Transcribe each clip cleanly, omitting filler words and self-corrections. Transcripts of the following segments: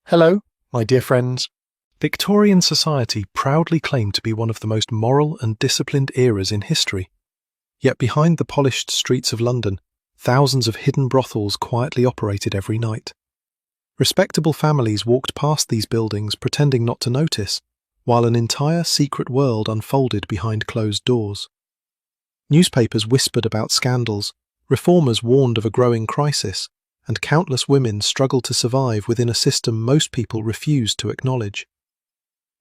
Hello, my dear friends. Victorian society proudly claimed to be one of the most moral and disciplined eras in history. Yet behind the polished streets of London, thousands of hidden brothels quietly operated every night. Respectable families walked past these buildings pretending not to notice, while an entire secret world unfolded behind closed doors. Newspapers whispered about scandals, reformers warned of a growing crisis, and countless women struggled to survive within a system most people refused to acknowledge.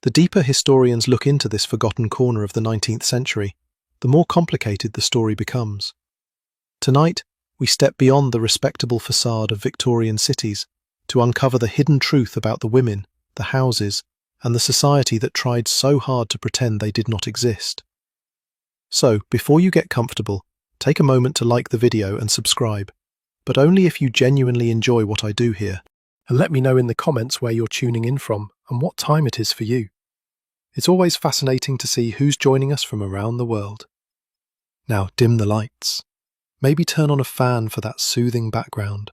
The deeper historians look into this forgotten corner of the 19th century, the more complicated the story becomes. Tonight, we step beyond the respectable facade of Victorian cities to uncover the hidden truth about the women, the houses, and the society that tried so hard to pretend they did not exist. So, before you get comfortable, take a moment to like the video and subscribe, but only if you genuinely enjoy what I do here, and let me know in the comments where you're tuning in from and what time it is for you. It's always fascinating to see who's joining us from around the world. Now dim the lights, maybe turn on a fan for that soothing background,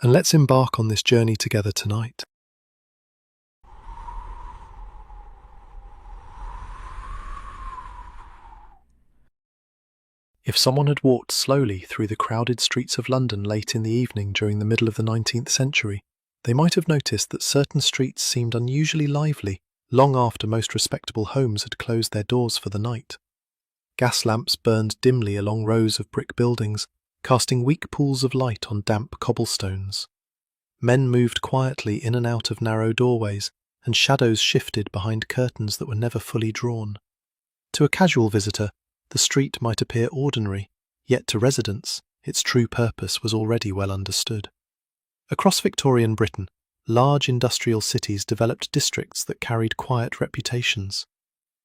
and let's embark on this journey together tonight. If someone had walked slowly through the crowded streets of London late in the evening during the middle of the 19th century, they might have noticed that certain streets seemed unusually lively long after most respectable homes had closed their doors for the night. Gas lamps burned dimly along rows of brick buildings, casting weak pools of light on damp cobblestones. Men moved quietly in and out of narrow doorways, and shadows shifted behind curtains that were never fully drawn. To a casual visitor, the street might appear ordinary, yet to residents, its true purpose was already well understood. Across Victorian Britain, large industrial cities developed districts that carried quiet reputations.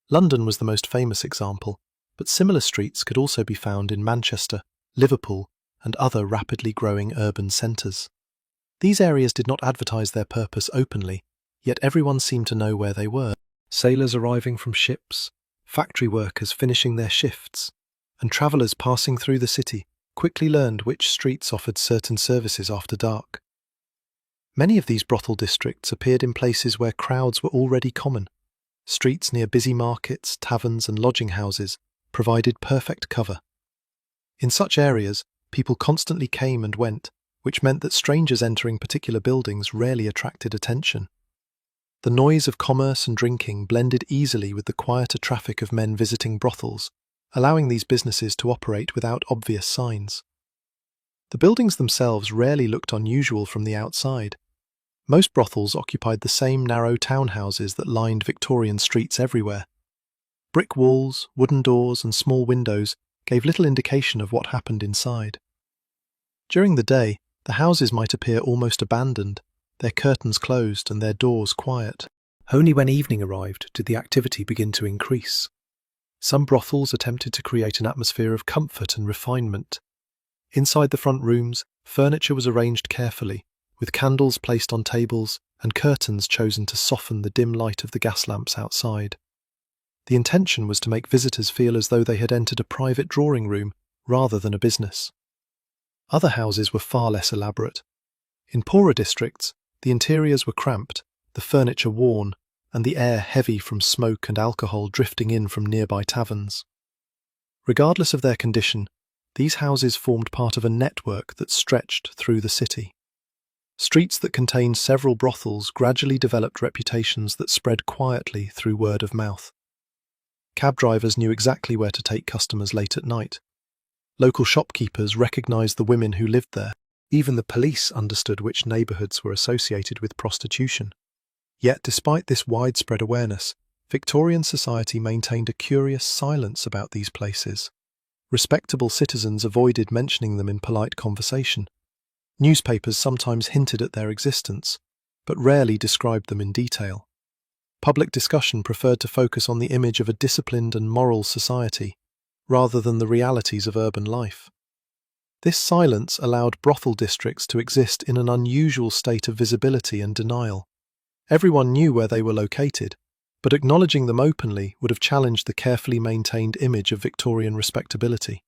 London was the most famous example, but similar streets could also be found in Manchester, Liverpool, and other rapidly growing urban centres. These areas did not advertise their purpose openly, yet everyone seemed to know where they were. Sailors arriving from ships, factory workers finishing their shifts, and travellers passing through the city quickly learned which streets offered certain services after dark. Many of these brothel districts appeared in places where crowds were already common. Streets near busy markets, taverns, and lodging houses provided perfect cover. In such areas, people constantly came and went, which meant that strangers entering particular buildings rarely attracted attention. The noise of commerce and drinking blended easily with the quieter traffic of men visiting brothels, allowing these businesses to operate without obvious signs. The buildings themselves rarely looked unusual from the outside. Most brothels occupied the same narrow townhouses that lined Victorian streets everywhere. Brick walls, wooden doors, and small windows gave little indication of what happened inside. During the day, the houses might appear almost abandoned, their curtains closed and their doors quiet. Only when evening arrived did the activity begin to increase. Some brothels attempted to create an atmosphere of comfort and refinement. Inside the front rooms, furniture was arranged carefully, with candles placed on tables and curtains chosen to soften the dim light of the gas lamps outside. The intention was to make visitors feel as though they had entered a private drawing room rather than a business. Other houses were far less elaborate. In poorer districts, the interiors were cramped, the furniture worn, and the air heavy from smoke and alcohol drifting in from nearby taverns. Regardless of their condition, these houses formed part of a network that stretched through the city. Streets that contained several brothels gradually developed reputations that spread quietly through word of mouth. Cab drivers knew exactly where to take customers late at night. Local shopkeepers recognized the women who lived there. Even the police understood which neighbourhoods were associated with prostitution. Yet, despite this widespread awareness, Victorian society maintained a curious silence about these places. Respectable citizens avoided mentioning them in polite conversation. Newspapers sometimes hinted at their existence, but rarely described them in detail. Public discussion preferred to focus on the image of a disciplined and moral society, rather than the realities of urban life. This silence allowed brothel districts to exist in an unusual state of visibility and denial. Everyone knew where they were located, but acknowledging them openly would have challenged the carefully maintained image of Victorian respectability.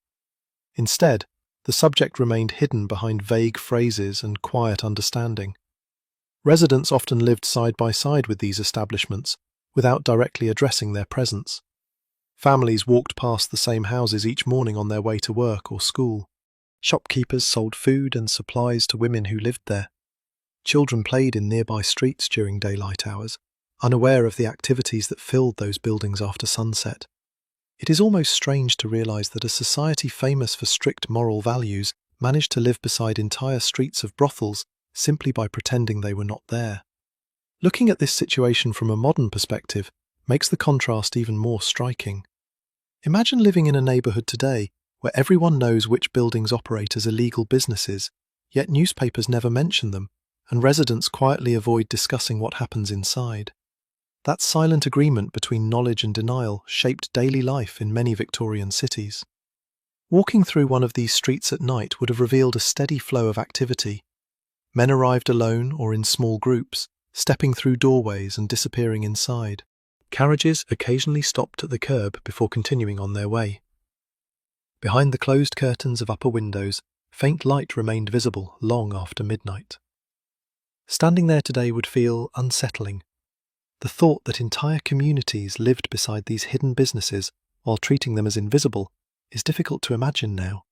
Instead, the subject remained hidden behind vague phrases and quiet understanding. Residents often lived side by side with these establishments, without directly addressing their presence. Families walked past the same houses each morning on their way to work or school. Shopkeepers sold food and supplies to women who lived there. Children played in nearby streets during daylight hours, unaware of the activities that filled those buildings after sunset. It is almost strange to realize that a society famous for strict moral values managed to live beside entire streets of brothels simply by pretending they were not there. Looking at this situation from a modern perspective makes the contrast even more striking. Imagine living in a neighborhood today where everyone knows which buildings operate as illegal businesses, yet newspapers never mention them, and residents quietly avoid discussing what happens inside. That silent agreement between knowledge and denial shaped daily life in many Victorian cities. Walking through one of these streets at night would have revealed a steady flow of activity. Men arrived alone or in small groups, stepping through doorways and disappearing inside. Carriages occasionally stopped at the curb before continuing on their way. Behind the closed curtains of upper windows, faint light remained visible long after midnight. Standing there today would feel unsettling. The thought that entire communities lived beside these hidden businesses while treating them as invisible is difficult to imagine now.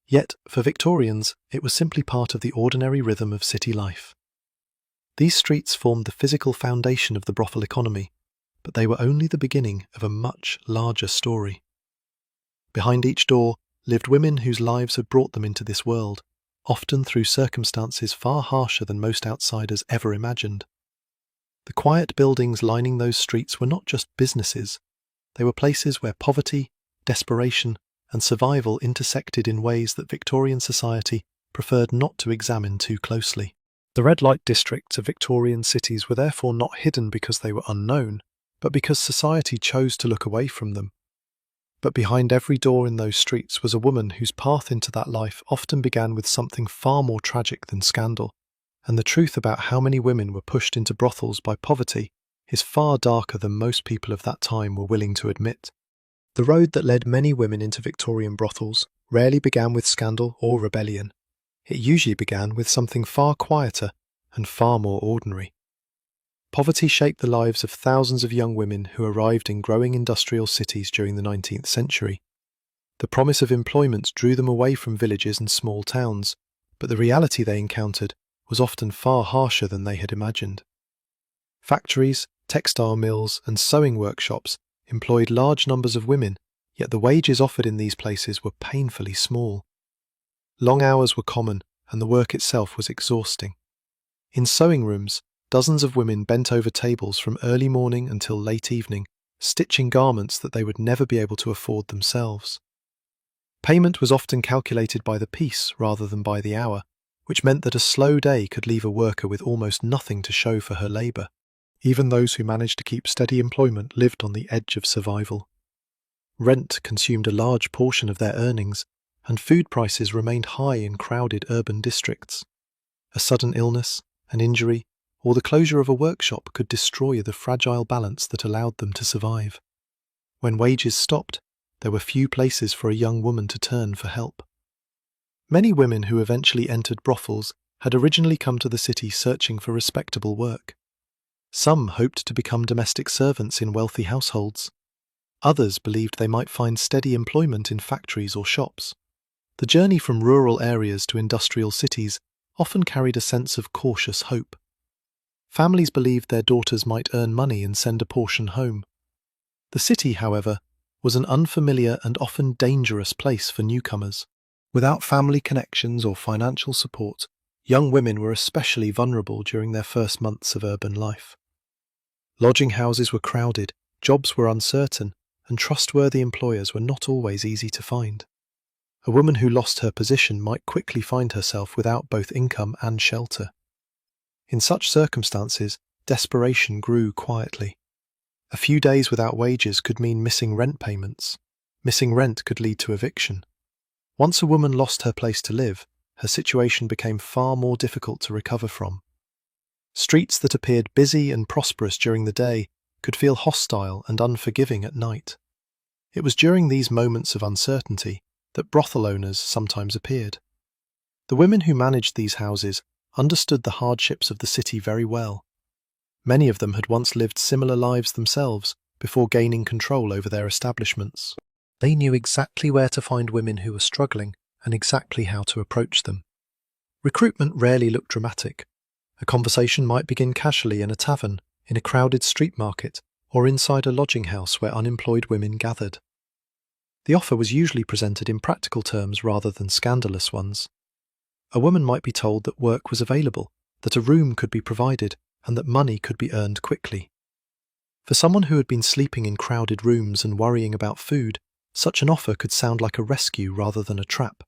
Yet, for Victorians, it was simply part of the ordinary rhythm of city life. These streets formed the physical foundation of the brothel economy, but they were only the beginning of a much larger story. Behind each door lived women whose lives had brought them into this world, often through circumstances far harsher than most outsiders ever imagined. The quiet buildings lining those streets were not just businesses, they were places where poverty, desperation, and survival intersected in ways that Victorian society preferred not to examine too closely. The red light districts of Victorian cities were therefore not hidden because they were unknown, but because society chose to look away from them. But behind every door in those streets was a woman whose path into that life often began with something far more tragic than scandal, and the truth about how many women were pushed into brothels by poverty is far darker than most people of that time were willing to admit. The road that led many women into Victorian brothels rarely began with scandal or rebellion. It usually began with something far quieter and far more ordinary. Poverty shaped the lives of thousands of young women who arrived in growing industrial cities during the 19th century. The promise of employment drew them away from villages and small towns, but the reality they encountered was often far harsher than they had imagined. Factories, textile mills, and sewing workshops employed large numbers of women, yet the wages offered in these places were painfully small. Long hours were common, and the work itself was exhausting. In sewing rooms, dozens of women bent over tables from early morning until late evening, stitching garments that they would never be able to afford themselves. Payment was often calculated by the piece rather than by the hour, which meant that a slow day could leave a worker with almost nothing to show for her labour. Even those who managed to keep steady employment lived on the edge of survival. Rent consumed a large portion of their earnings, and food prices remained high in crowded urban districts. A sudden illness, an injury, or the closure of a workshop could destroy the fragile balance that allowed them to survive. When wages stopped, there were few places for a young woman to turn for help. Many women who eventually entered brothels had originally come to the city searching for respectable work. Some hoped to become domestic servants in wealthy households. Others believed they might find steady employment in factories or shops. The journey from rural areas to industrial cities often carried a sense of cautious hope. Families believed their daughters might earn money and send a portion home. The city, however, was an unfamiliar and often dangerous place for newcomers. Without family connections or financial support, young women were especially vulnerable during their first months of urban life. Lodging houses were crowded, jobs were uncertain, and trustworthy employers were not always easy to find. A woman who lost her position might quickly find herself without both income and shelter. In such circumstances, desperation grew quietly. A few days without wages could mean missing rent payments. Missing rent could lead to eviction. Once a woman lost her place to live, her situation became far more difficult to recover from. Streets that appeared busy and prosperous during the day could feel hostile and unforgiving at night. It was during these moments of uncertainty that brothel owners sometimes appeared. The women who managed these houses understood the hardships of the city very well. Many of them had once lived similar lives themselves before gaining control over their establishments. They knew exactly where to find women who were struggling and exactly how to approach them. Recruitment rarely looked dramatic. A conversation might begin casually in a tavern, in a crowded street market, or inside a lodging house where unemployed women gathered. The offer was usually presented in practical terms rather than scandalous ones. A woman might be told that work was available, that a room could be provided, and that money could be earned quickly. For someone who had been sleeping in crowded rooms and worrying about food, such an offer could sound like a rescue rather than a trap.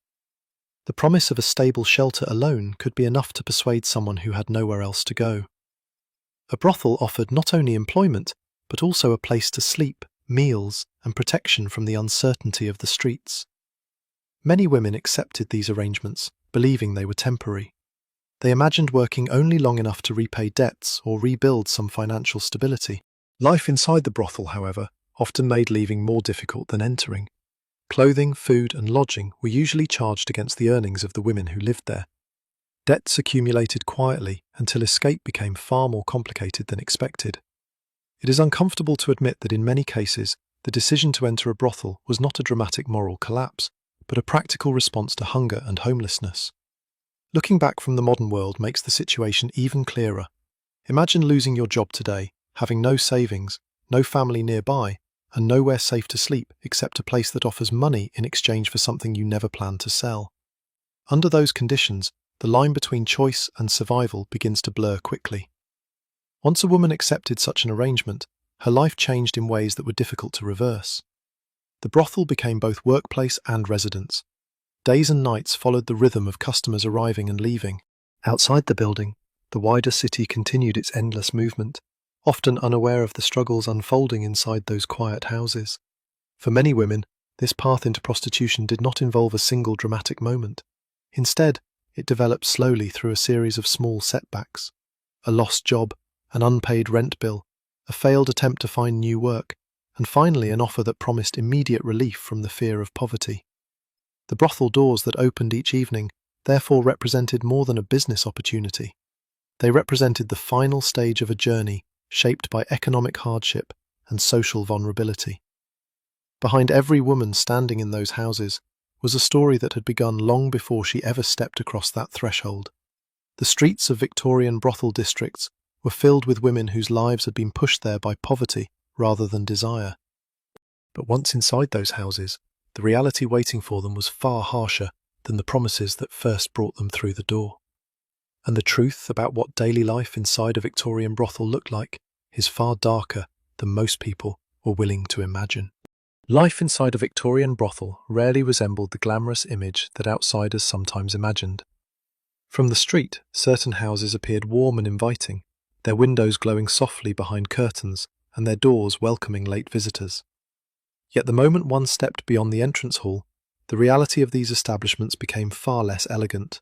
The promise of a stable shelter alone could be enough to persuade someone who had nowhere else to go. A brothel offered not only employment, but also a place to sleep, meals, and protection from the uncertainty of the streets. Many women accepted these arrangements, believing they were temporary. They imagined working only long enough to repay debts or rebuild some financial stability. Life inside the brothel, however, often made leaving more difficult than entering. Clothing, food, and lodging were usually charged against the earnings of the women who lived there. Debts accumulated quietly until escape became far more complicated than expected. It is uncomfortable to admit that in many cases, the decision to enter a brothel was not a dramatic moral collapse, but a practical response to hunger and homelessness. Looking back from the modern world makes the situation even clearer. Imagine losing your job today, having no savings, no family nearby, and nowhere safe to sleep except a place that offers money in exchange for something you never planned to sell. Under those conditions, the line between choice and survival begins to blur quickly. Once a woman accepted such an arrangement, her life changed in ways that were difficult to reverse. The brothel became both workplace and residence. Days and nights followed the rhythm of customers arriving and leaving. Outside the building, the wider city continued its endless movement, often unaware of the struggles unfolding inside those quiet houses. For many women, this path into prostitution did not involve a single dramatic moment. Instead, it developed slowly through a series of small setbacks. A lost job, an unpaid rent bill, a failed attempt to find new work, and finally an offer that promised immediate relief from the fear of poverty. The brothel doors that opened each evening therefore represented more than a business opportunity. They represented the final stage of a journey shaped by economic hardship and social vulnerability. Behind every woman standing in those houses was a story that had begun long before she ever stepped across that threshold. The streets of Victorian brothel districts were filled with women whose lives had been pushed there by poverty rather than desire. But once inside those houses, the reality waiting for them was far harsher than the promises that first brought them through the door. And the truth about what daily life inside a Victorian brothel looked like is far darker than most people were willing to imagine. Life inside a Victorian brothel rarely resembled the glamorous image that outsiders sometimes imagined. From the street, certain houses appeared warm and inviting, their windows glowing softly behind curtains and their doors welcoming late visitors. Yet the moment one stepped beyond the entrance hall, the reality of these establishments became far less elegant.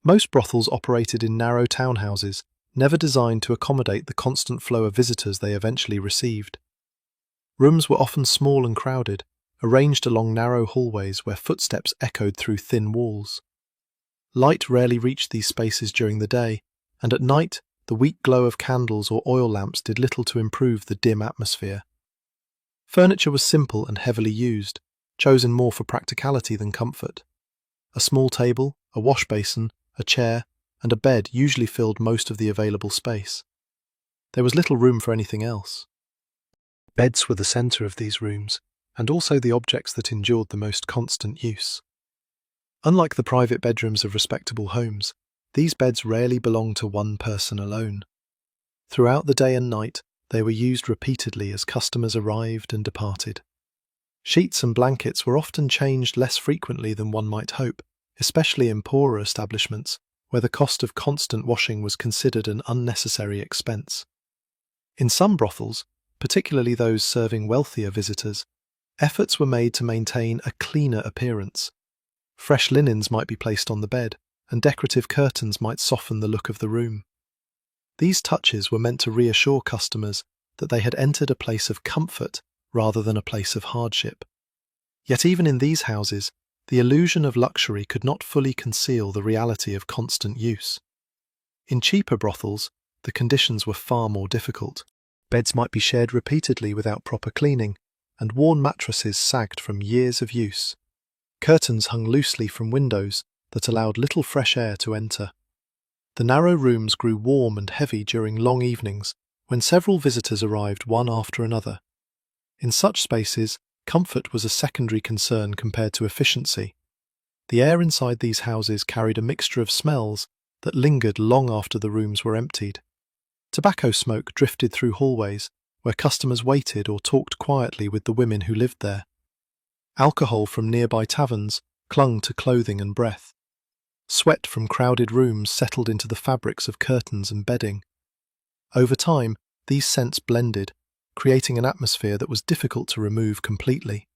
Most brothels operated in narrow townhouses, never designed to accommodate the constant flow of visitors they eventually received. Rooms were often small and crowded, arranged along narrow hallways where footsteps echoed through thin walls. Light rarely reached these spaces during the day, and at night the weak glow of candles or oil lamps did little to improve the dim atmosphere. Furniture was simple and heavily used, chosen more for practicality than comfort. A small table, a wash basin, a chair, and a bed usually filled most of the available space. There was little room for anything else. Beds were the centre of these rooms, and also the objects that endured the most constant use. Unlike the private bedrooms of respectable homes, these beds rarely belonged to one person alone. Throughout the day and night, they were used repeatedly as customers arrived and departed. Sheets and blankets were often changed less frequently than one might hope, especially in poorer establishments, where the cost of constant washing was considered an unnecessary expense. In some brothels, particularly those serving wealthier visitors, efforts were made to maintain a cleaner appearance. Fresh linens might be placed on the bed, and decorative curtains might soften the look of the room. These touches were meant to reassure customers that they had entered a place of comfort rather than a place of hardship. Yet even in these houses, the illusion of luxury could not fully conceal the reality of constant use. In cheaper brothels, the conditions were far more difficult. Beds might be shared repeatedly without proper cleaning, and worn mattresses sagged from years of use. Curtains hung loosely from windows that allowed little fresh air to enter. The narrow rooms grew warm and heavy during long evenings, when several visitors arrived one after another. In such spaces, comfort was a secondary concern compared to efficiency. The air inside these houses carried a mixture of smells that lingered long after the rooms were emptied. Tobacco smoke drifted through hallways, where customers waited or talked quietly with the women who lived there. Alcohol from nearby taverns clung to clothing and breath. Sweat from crowded rooms settled into the fabrics of curtains and bedding. Over time, these scents blended, creating an atmosphere that was difficult to remove completely.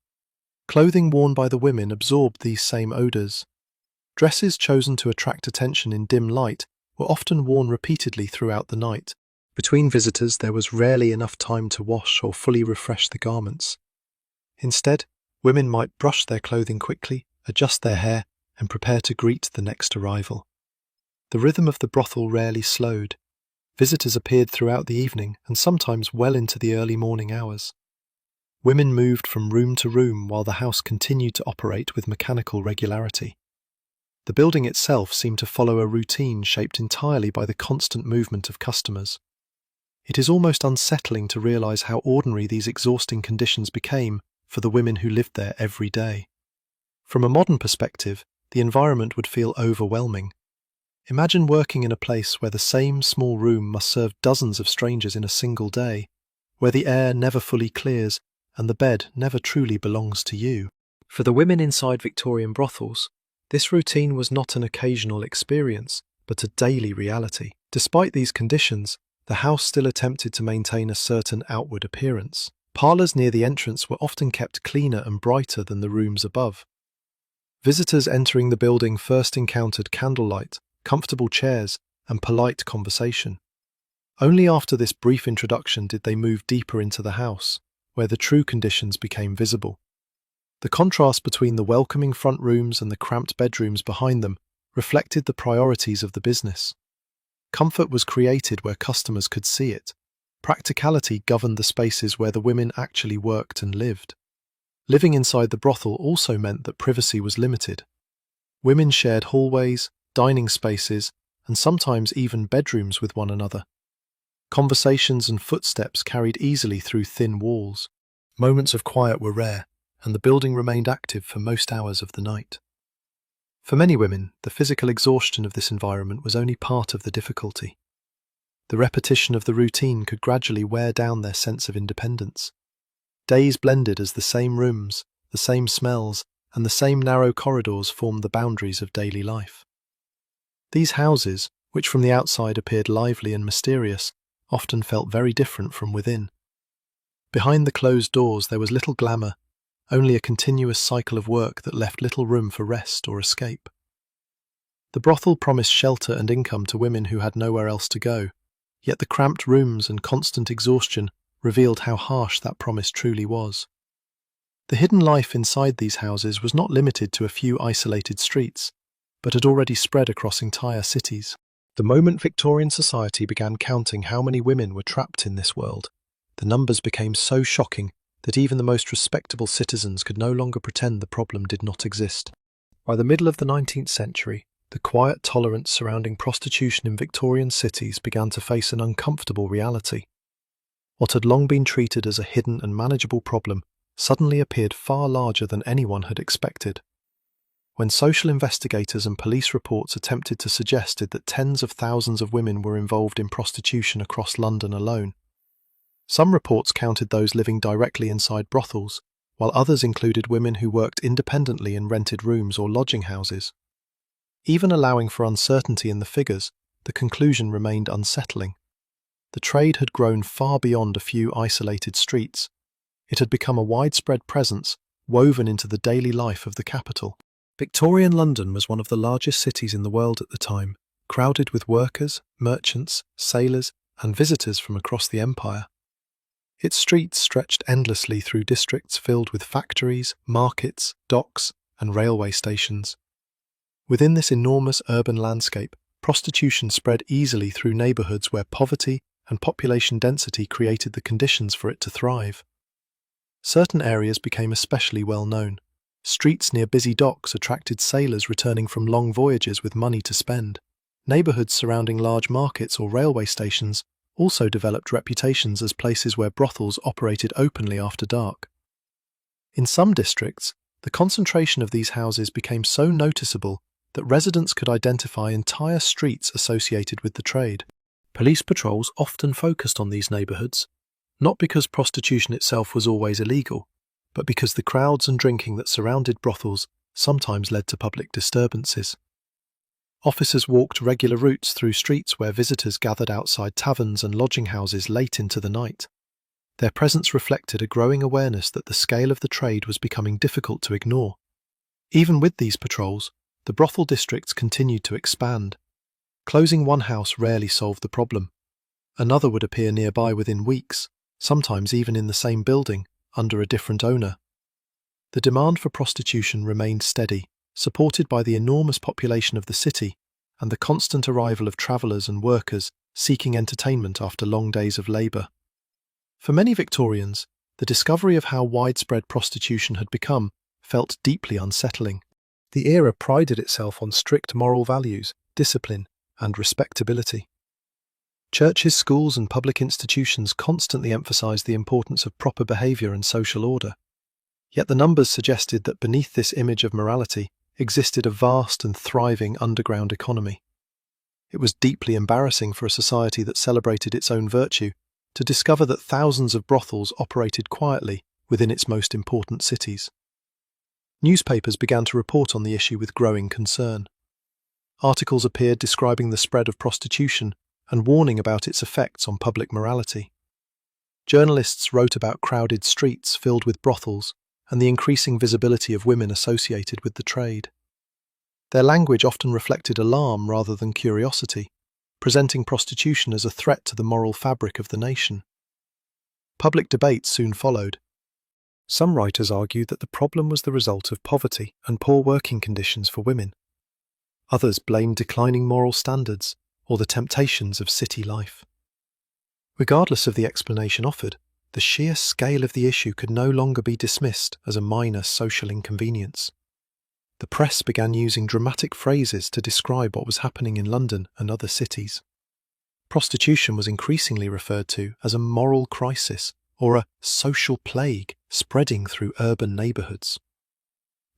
Clothing worn by the women absorbed these same odours. Dresses chosen to attract attention in dim light were often worn repeatedly throughout the night. Between visitors, there was rarely enough time to wash or fully refresh the garments. Instead, women might brush their clothing quickly, adjust their hair, and prepare to greet the next arrival. The rhythm of the brothel rarely slowed. Visitors appeared throughout the evening and sometimes well into the early morning hours. Women moved from room to room while the house continued to operate with mechanical regularity. The building itself seemed to follow a routine shaped entirely by the constant movement of customers. It is almost unsettling to realize how ordinary these exhausting conditions became for the women who lived there every day. From a modern perspective, the environment would feel overwhelming. Imagine working in a place where the same small room must serve dozens of strangers in a single day, where the air never fully clears and the bed never truly belongs to you. For the women inside Victorian brothels, this routine was not an occasional experience, but a daily reality. Despite these conditions, the house still attempted to maintain a certain outward appearance. Parlours near the entrance were often kept cleaner and brighter than the rooms above. Visitors entering the building first encountered candlelight, comfortable chairs, and polite conversation. Only after this brief introduction did they move deeper into the house, where the true conditions became visible. The contrast between the welcoming front rooms and the cramped bedrooms behind them reflected the priorities of the business. Comfort was created where customers could see it. Practicality governed the spaces where the women actually worked and lived. Living inside the brothel also meant that privacy was limited. Women shared hallways, dining spaces, and sometimes even bedrooms with one another. Conversations and footsteps carried easily through thin walls. Moments of quiet were rare, and the building remained active for most hours of the night. For many women, the physical exhaustion of this environment was only part of the difficulty. The repetition of the routine could gradually wear down their sense of independence. Days blended as the same rooms, the same smells, and the same narrow corridors formed the boundaries of daily life. These houses, which from the outside appeared lively and mysterious, often felt very different from within. Behind the closed doors there was little glamour, only a continuous cycle of work that left little room for rest or escape. The brothel promised shelter and income to women who had nowhere else to go, yet the cramped rooms and constant exhaustion revealed how harsh that promise truly was. The hidden life inside these houses was not limited to a few isolated streets, but had already spread across entire cities. The moment Victorian society began counting how many women were trapped in this world, the numbers became so shocking that even the most respectable citizens could no longer pretend the problem did not exist. By the middle of the 19th century, the quiet tolerance surrounding prostitution in Victorian cities began to face an uncomfortable reality. What had long been treated as a hidden and manageable problem suddenly appeared far larger than anyone had expected. When social investigators and police reports attempted to suggest that tens of thousands of women were involved in prostitution across London alone, some reports counted those living directly inside brothels, while others included women who worked independently in rented rooms or lodging houses. Even allowing for uncertainty in the figures, the conclusion remained unsettling. The trade had grown far beyond a few isolated streets. It had become a widespread presence, woven into the daily life of the capital. Victorian London was one of the largest cities in the world at the time, crowded with workers, merchants, sailors, and visitors from across the empire. Its streets stretched endlessly through districts filled with factories, markets, docks, and railway stations. Within this enormous urban landscape, prostitution spread easily through neighborhoods where poverty and population density created the conditions for it to thrive. Certain areas became especially well known. Streets near busy docks attracted sailors returning from long voyages with money to spend. Neighborhoods surrounding large markets or railway stations also developed reputations as places where brothels operated openly after dark. In some districts, the concentration of these houses became so noticeable that residents could identify entire streets associated with the trade. Police patrols often focused on these neighborhoods, not because prostitution itself was always illegal, but because the crowds and drinking that surrounded brothels sometimes led to public disturbances. Officers walked regular routes through streets where visitors gathered outside taverns and lodging houses late into the night. Their presence reflected a growing awareness that the scale of the trade was becoming difficult to ignore. Even with these patrols, the brothel districts continued to expand. Closing one house rarely solved the problem. Another would appear nearby within weeks, sometimes even in the same building, under a different owner. The demand for prostitution remained steady, supported by the enormous population of the city and the constant arrival of travelers and workers seeking entertainment after long days of labor. For many Victorians, the discovery of how widespread prostitution had become felt deeply unsettling. The era prided itself on strict moral values, discipline, and respectability. Churches, schools, and public institutions constantly emphasized the importance of proper behavior and social order. Yet the numbers suggested that beneath this image of morality existed a vast and thriving underground economy. It was deeply embarrassing for a society that celebrated its own virtue to discover that thousands of brothels operated quietly within its most important cities. Newspapers began to report on the issue with growing concern. Articles appeared describing the spread of prostitution and warning about its effects on public morality. Journalists wrote about crowded streets filled with brothels and the increasing visibility of women associated with the trade. Their language often reflected alarm rather than curiosity, presenting prostitution as a threat to the moral fabric of the nation. Public debate soon followed. Some writers argued that the problem was the result of poverty and poor working conditions for women. Others blamed declining moral standards or the temptations of city life. Regardless of the explanation offered, the sheer scale of the issue could no longer be dismissed as a minor social inconvenience. The press began using dramatic phrases to describe what was happening in London and other cities. Prostitution was increasingly referred to as a moral crisis or a social plague spreading through urban neighbourhoods.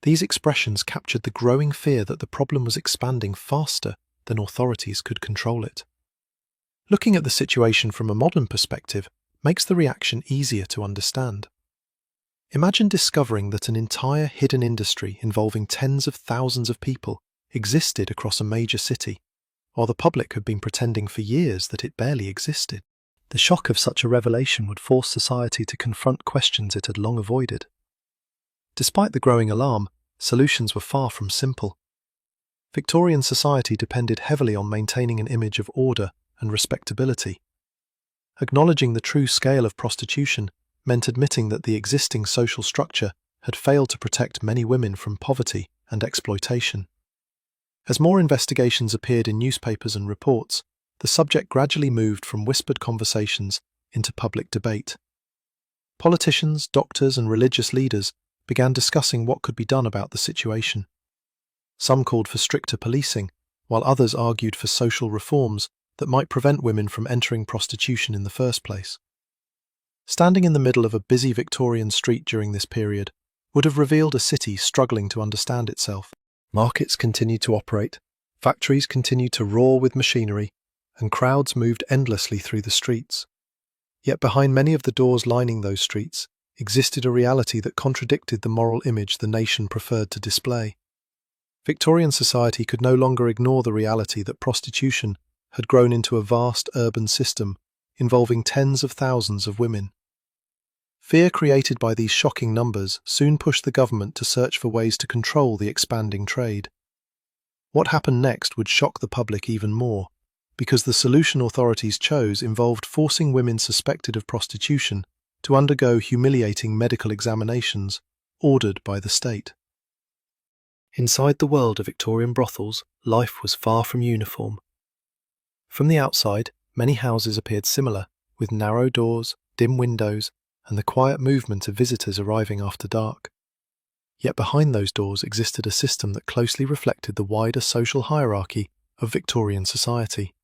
These expressions captured the growing fear that the problem was expanding faster than authorities could control it. Looking at the situation from a modern perspective makes the reaction easier to understand. Imagine discovering that an entire hidden industry involving tens of thousands of people existed across a major city, while the public had been pretending for years that it barely existed. The shock of such a revelation would force society to confront questions it had long avoided. Despite the growing alarm, solutions were far from simple. Victorian society depended heavily on maintaining an image of order and respectability. Acknowledging the true scale of prostitution meant admitting that the existing social structure had failed to protect many women from poverty and exploitation. As more investigations appeared in newspapers and reports, the subject gradually moved from whispered conversations into public debate. Politicians, doctors, and religious leaders began discussing what could be done about the situation. Some called for stricter policing, while others argued for social reforms that might prevent women from entering prostitution in the first place. Standing in the middle of a busy Victorian street during this period would have revealed a city struggling to understand itself. Markets continued to operate, factories continued to roar with machinery, and crowds moved endlessly through the streets. Yet behind many of the doors lining those streets existed a reality that contradicted the moral image the nation preferred to display. Victorian society could no longer ignore the reality that prostitution had grown into a vast urban system involving tens of thousands of women. Fear created by these shocking numbers soon pushed the government to search for ways to control the expanding trade. What happened next would shock the public even more, because the solution authorities chose involved forcing women suspected of prostitution to undergo humiliating medical examinations ordered by the state. Inside the world of Victorian brothels, life was far from uniform, From the outside, many houses appeared similar, with narrow doors, dim windows, and the quiet movement of visitors arriving after dark. Yet behind those doors existed a system that closely reflected the wider social hierarchy of Victorian society.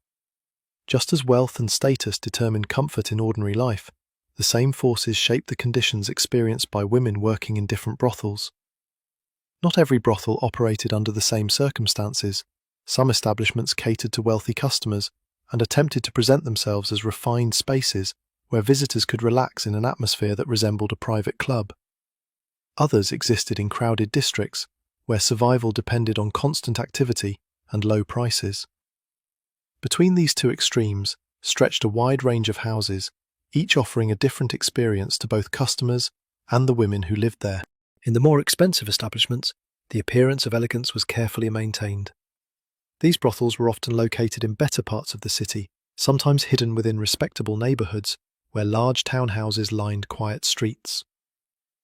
Just as wealth and status determined comfort in ordinary life, the same forces shaped the conditions experienced by women working in different brothels. Not every brothel operated under the same circumstances. Some establishments catered to wealthy customers and attempted to present themselves as refined spaces where visitors could relax in an atmosphere that resembled a private club. Others existed in crowded districts where survival depended on constant activity and low prices. Between these two extremes stretched a wide range of houses, each offering a different experience to both customers and the women who lived there. In the more expensive establishments, the appearance of elegance was carefully maintained. These brothels were often located in better parts of the city, sometimes hidden within respectable neighbourhoods where large townhouses lined quiet streets.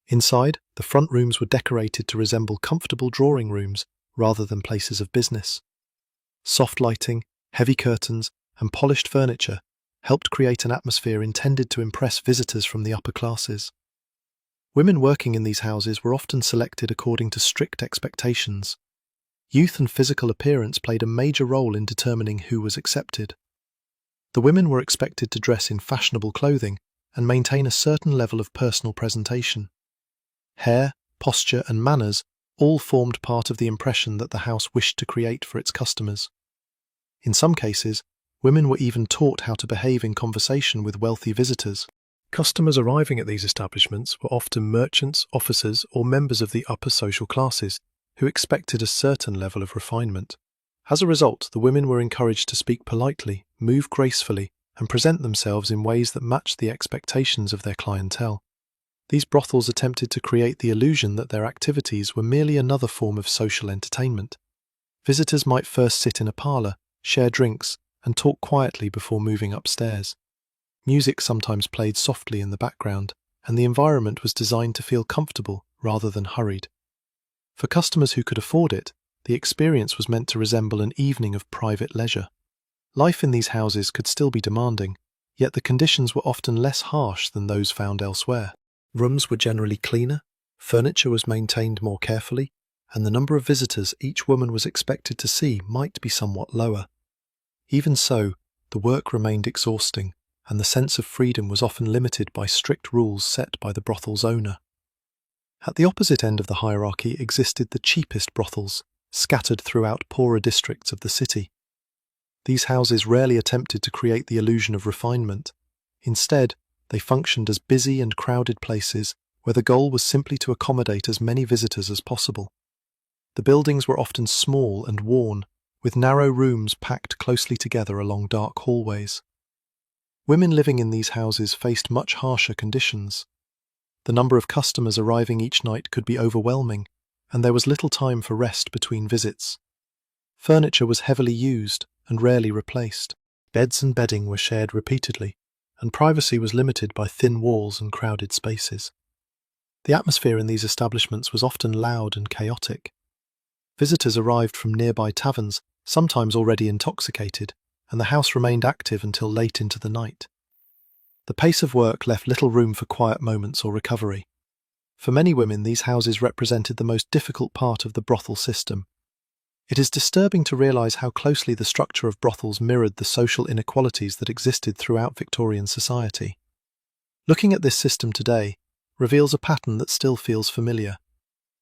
Inside, the front rooms were decorated to resemble comfortable drawing rooms rather than places of business. Soft lighting, heavy curtains, and polished furniture helped create an atmosphere intended to impress visitors from the upper classes. Women working in these houses were often selected according to strict expectations. Youth and physical appearance played a major role in determining who was accepted. The women were expected to dress in fashionable clothing and maintain a certain level of personal presentation. Hair, posture, and manners all formed part of the impression that the house wished to create for its customers. In some cases, women were even taught how to behave in conversation with wealthy visitors. Customers arriving at these establishments were often merchants, officers, or members of the upper social classes who expected a certain level of refinement. As a result, the women were encouraged to speak politely, move gracefully, and present themselves in ways that matched the expectations of their clientele. These brothels attempted to create the illusion that their activities were merely another form of social entertainment. Visitors might first sit in a parlour, share drinks, and talk quietly before moving upstairs. Music sometimes played softly in the background, and the environment was designed to feel comfortable rather than hurried. For customers who could afford it, the experience was meant to resemble an evening of private leisure. Life in these houses could still be demanding, yet the conditions were often less harsh than those found elsewhere. Rooms were generally cleaner, furniture was maintained more carefully, and the number of visitors each woman was expected to see might be somewhat lower. Even so, the work remained exhausting, and the sense of freedom was often limited by strict rules set by the brothel's owner. At the opposite end of the hierarchy existed the cheapest brothels, scattered throughout poorer districts of the city. These houses rarely attempted to create the illusion of refinement. Instead, they functioned as busy and crowded places where the goal was simply to accommodate as many visitors as possible. The buildings were often small and worn, with narrow rooms packed closely together along dark hallways. Women living in these houses faced much harsher conditions. The number of customers arriving each night could be overwhelming, and there was little time for rest between visits. Furniture was heavily used and rarely replaced. Beds and bedding were shared repeatedly, and privacy was limited by thin walls and crowded spaces. The atmosphere in these establishments was often loud and chaotic. Visitors arrived from nearby taverns, sometimes already intoxicated, and the house remained active until late into the night. The pace of work left little room for quiet moments or recovery. For many women, these houses represented the most difficult part of the brothel system. It is disturbing to realise how closely the structure of brothels mirrored the social inequalities that existed throughout Victorian society. Looking at this system today reveals a pattern that still feels familiar.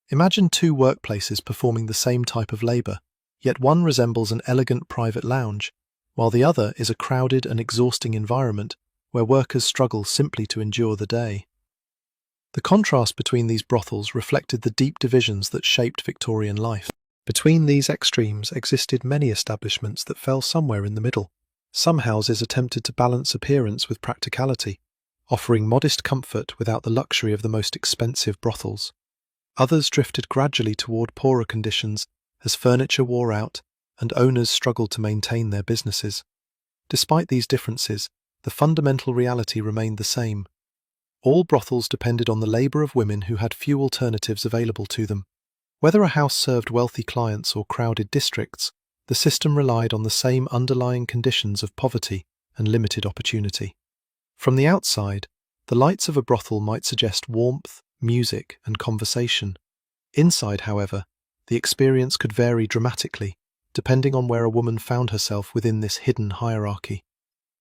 Imagine two workplaces performing the same type of labour, yet one resembles an elegant private lounge, while the other is a crowded and exhausting environment where workers struggle simply to endure the day. The contrast between these brothels reflected the deep divisions that shaped Victorian life. Between these extremes existed many establishments that fell somewhere in the middle. Some houses attempted to balance appearance with practicality, offering modest comfort without the luxury of the most expensive brothels. Others drifted gradually toward poorer conditions as furniture wore out and owners struggled to maintain their businesses. Despite these differences, the fundamental reality remained the same. All brothels depended on the labour of women who had few alternatives available to them. Whether a house served wealthy clients or crowded districts, the system relied on the same underlying conditions of poverty and limited opportunity. From the outside, the lights of a brothel might suggest warmth, music, and conversation. Inside, however, the experience could vary dramatically, depending on where a woman found herself within this hidden hierarchy.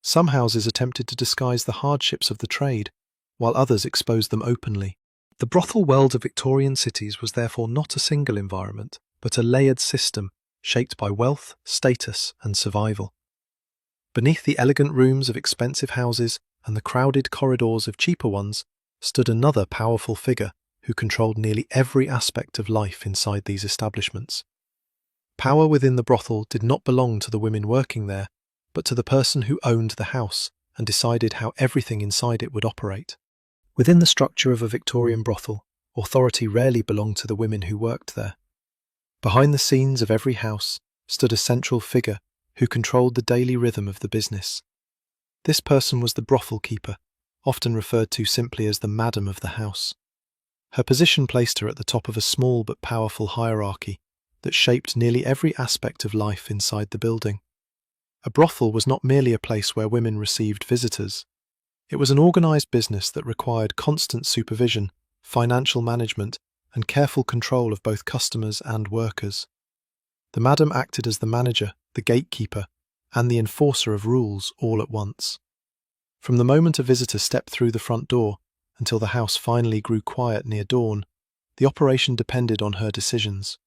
Some houses attempted to disguise the hardships of the trade, while others exposed them openly. The brothel world of Victorian cities was therefore not a single environment, but a layered system shaped by wealth, status, and survival. Beneath the elegant rooms of expensive houses and the crowded corridors of cheaper ones stood another powerful figure who controlled nearly every aspect of life inside these establishments. Power within the brothel did not belong to the women working there, but to the person who owned the house and decided how everything inside it would operate. Within the structure of a Victorian brothel, authority rarely belonged to the women who worked there. Behind the scenes of every house stood a central figure who controlled the daily rhythm of the business. This person was the brothel keeper, often referred to simply as the madam of the house. Her position placed her at the top of a small but powerful hierarchy that shaped nearly every aspect of life inside the building. A brothel was not merely a place where women received visitors. It was an organized business that required constant supervision, financial management, and careful control of both customers and workers. The madam acted as the manager, the gatekeeper, and the enforcer of rules all at once. From the moment a visitor stepped through the front door until the house finally grew quiet near dawn, the operation depended on her decisions.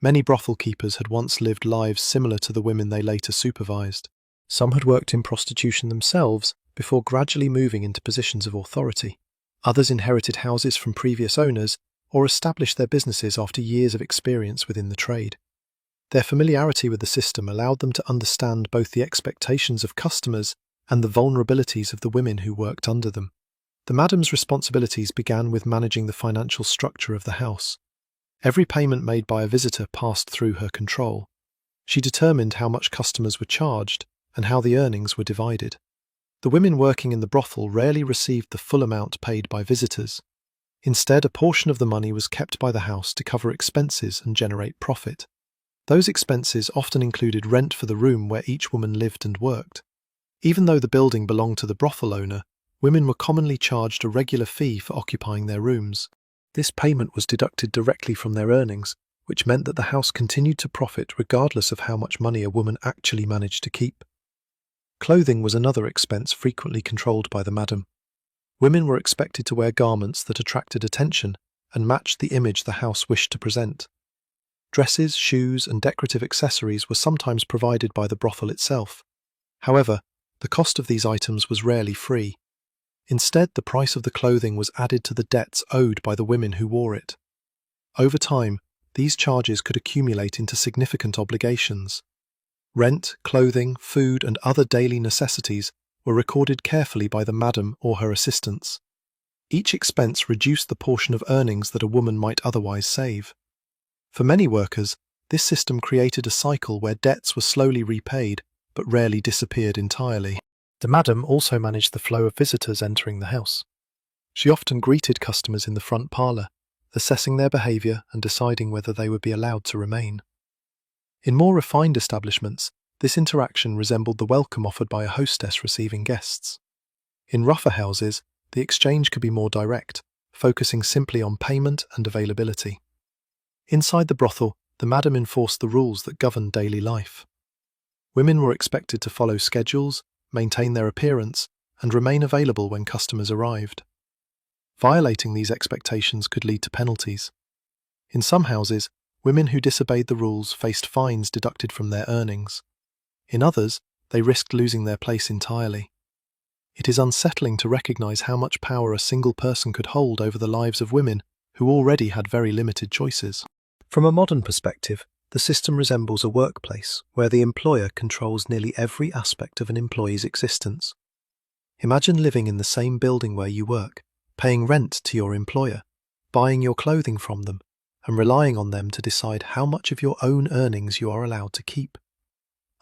Many brothel keepers had once lived lives similar to the women they later supervised. Some had worked in prostitution themselves before gradually moving into positions of authority. Others inherited houses from previous owners or established their businesses after years of experience within the trade. Their familiarity with the system allowed them to understand both the expectations of customers and the vulnerabilities of the women who worked under them. The madam's responsibilities began with managing the financial structure of the house. Every payment made by a visitor passed through her control. She determined how much customers were charged and how the earnings were divided. The women working in the brothel rarely received the full amount paid by visitors. Instead, a portion of the money was kept by the house to cover expenses and generate profit. Those expenses often included rent for the room where each woman lived and worked. Even though the building belonged to the brothel owner, women were commonly charged a regular fee for occupying their rooms. This payment was deducted directly from their earnings, which meant that the house continued to profit regardless of how much money a woman actually managed to keep. Clothing was another expense frequently controlled by the madam. Women were expected to wear garments that attracted attention and matched the image the house wished to present. Dresses, shoes, and decorative accessories were sometimes provided by the brothel itself. However, the cost of these items was rarely free. Instead, the price of the clothing was added to the debts owed by the women who wore it. Over time, these charges could accumulate into significant obligations. Rent, clothing, food, and other daily necessities were recorded carefully by the madam or her assistants. Each expense reduced the portion of earnings that a woman might otherwise save. For many workers, this system created a cycle where debts were slowly repaid, but rarely disappeared entirely. The madam also managed the flow of visitors entering the house. She often greeted customers in the front parlour, assessing their behaviour and deciding whether they would be allowed to remain. In more refined establishments, this interaction resembled the welcome offered by a hostess receiving guests. In rougher houses, the exchange could be more direct, focusing simply on payment and availability. Inside the brothel, the madam enforced the rules that governed daily life. Women were expected to follow schedules, maintain their appearance, and remain available when customers arrived. Violating these expectations could lead to penalties. In some houses, women who disobeyed the rules faced fines deducted from their earnings. In others, they risked losing their place entirely. It is unsettling to recognize how much power a single person could hold over the lives of women who already had very limited choices. From a modern perspective, the system resembles a workplace where the employer controls nearly every aspect of an employee's existence. Imagine living in the same building where you work, paying rent to your employer, buying your clothing from them, and relying on them to decide how much of your own earnings you are allowed to keep.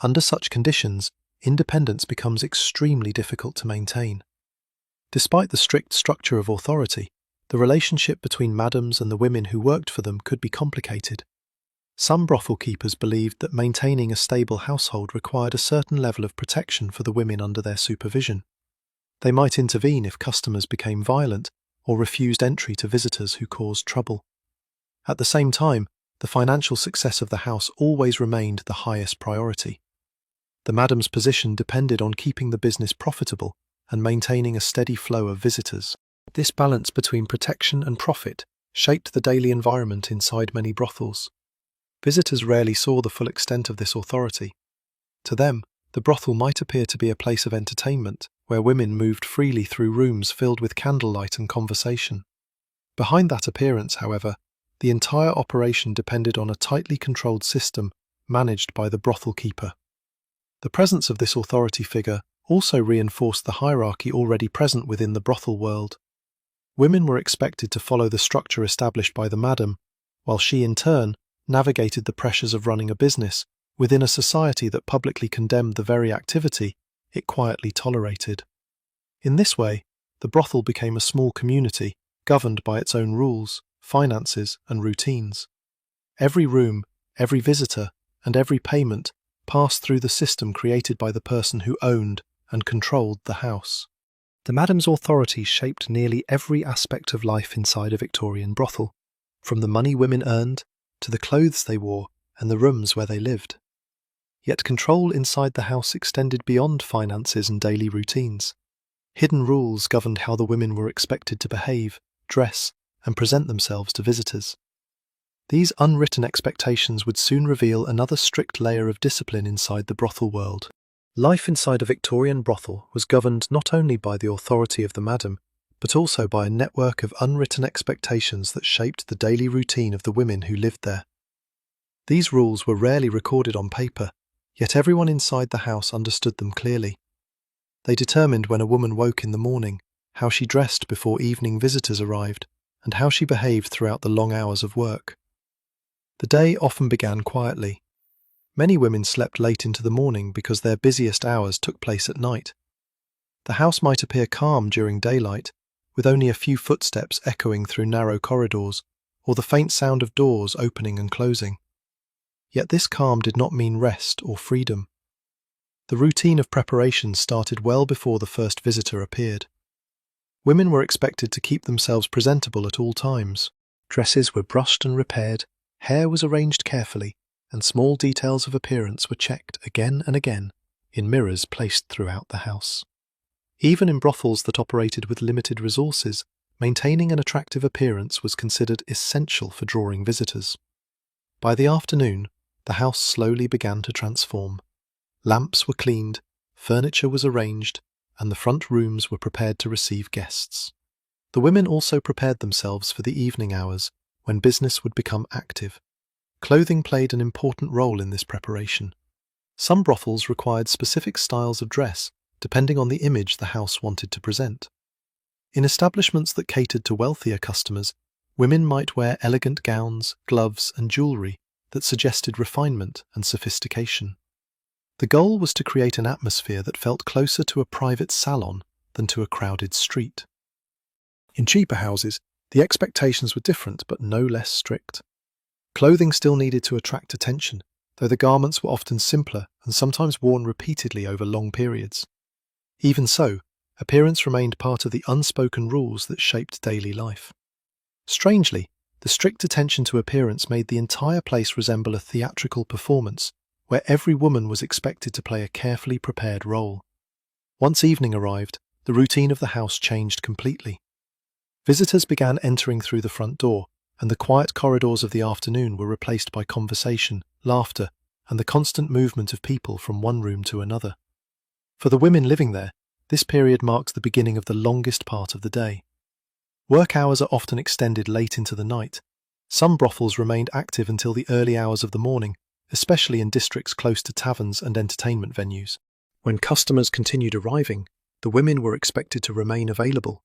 Under such conditions, independence becomes extremely difficult to maintain. Despite the strict structure of authority, the relationship between madams and the women who worked for them could be complicated. Some brothel keepers believed that maintaining a stable household required a certain level of protection for the women under their supervision. They might intervene if customers became violent or refused entry to visitors who caused trouble. At the same time, the financial success of the house always remained the highest priority. The madam's position depended on keeping the business profitable and maintaining a steady flow of visitors. This balance between protection and profit shaped the daily environment inside many brothels. Visitors rarely saw the full extent of this authority. To them, the brothel might appear to be a place of entertainment, where women moved freely through rooms filled with candlelight and conversation. Behind that appearance, however, the entire operation depended on a tightly controlled system managed by the brothel keeper. The presence of this authority figure also reinforced the hierarchy already present within the brothel world. Women were expected to follow the structure established by the madam, while she in turn navigated the pressures of running a business within a society that publicly condemned the very activity it quietly tolerated. In this way, the brothel became a small community governed by its own rules, finances, and routines. Every room, every visitor, and every payment passed through the system created by the person who owned and controlled the house. The madam's authority shaped nearly every aspect of life inside a Victorian brothel, from the money women earned to the clothes they wore and the rooms where they lived. Yet control inside the house extended beyond finances and daily routines. Hidden rules governed how the women were expected to behave, dress, and present themselves to visitors. These unwritten expectations would soon reveal another strict layer of discipline inside the brothel world. Life inside a Victorian brothel was governed not only by the authority of the madam, but also by a network of unwritten expectations that shaped the daily routine of the women who lived there. These rules were rarely recorded on paper, yet everyone inside the house understood them clearly. They determined when a woman woke in the morning, how she dressed before evening visitors arrived, and how she behaved throughout the long hours of work. The day often began quietly. Many women slept late into the morning because their busiest hours took place at night. The house might appear calm during daylight, with only a few footsteps echoing through narrow corridors, or the faint sound of doors opening and closing. Yet this calm did not mean rest or freedom. The routine of preparation started well before the first visitor appeared. Women were expected to keep themselves presentable at all times. Dresses were brushed and repaired, hair was arranged carefully, and small details of appearance were checked again and again in mirrors placed throughout the house. Even in brothels that operated with limited resources, maintaining an attractive appearance was considered essential for drawing visitors. By the afternoon, the house slowly began to transform. Lamps were cleaned, furniture was arranged, and the front rooms were prepared to receive guests. The women also prepared themselves for the evening hours, when business would become active. Clothing played an important role in this preparation. Some brothels required specific styles of dress, depending on the image the house wanted to present. In establishments that catered to wealthier customers, women might wear elegant gowns, gloves, and jewellery that suggested refinement and sophistication. The goal was to create an atmosphere that felt closer to a private salon than to a crowded street. In cheaper houses, the expectations were different but no less strict. Clothing still needed to attract attention, though the garments were often simpler and sometimes worn repeatedly over long periods. Even so, appearance remained part of the unspoken rules that shaped daily life. Strangely, the strict attention to appearance made the entire place resemble a theatrical performance, where every woman was expected to play a carefully prepared role. Once evening arrived, the routine of the house changed completely. Visitors began entering through the front door, and the quiet corridors of the afternoon were replaced by conversation, laughter, and the constant movement of people from one room to another. For the women living there, this period marked the beginning of the longest part of the day. Work hours are often extended late into the night. Some brothels remained active until the early hours of the morning, especially in districts close to taverns and entertainment venues. When customers continued arriving, the women were expected to remain available.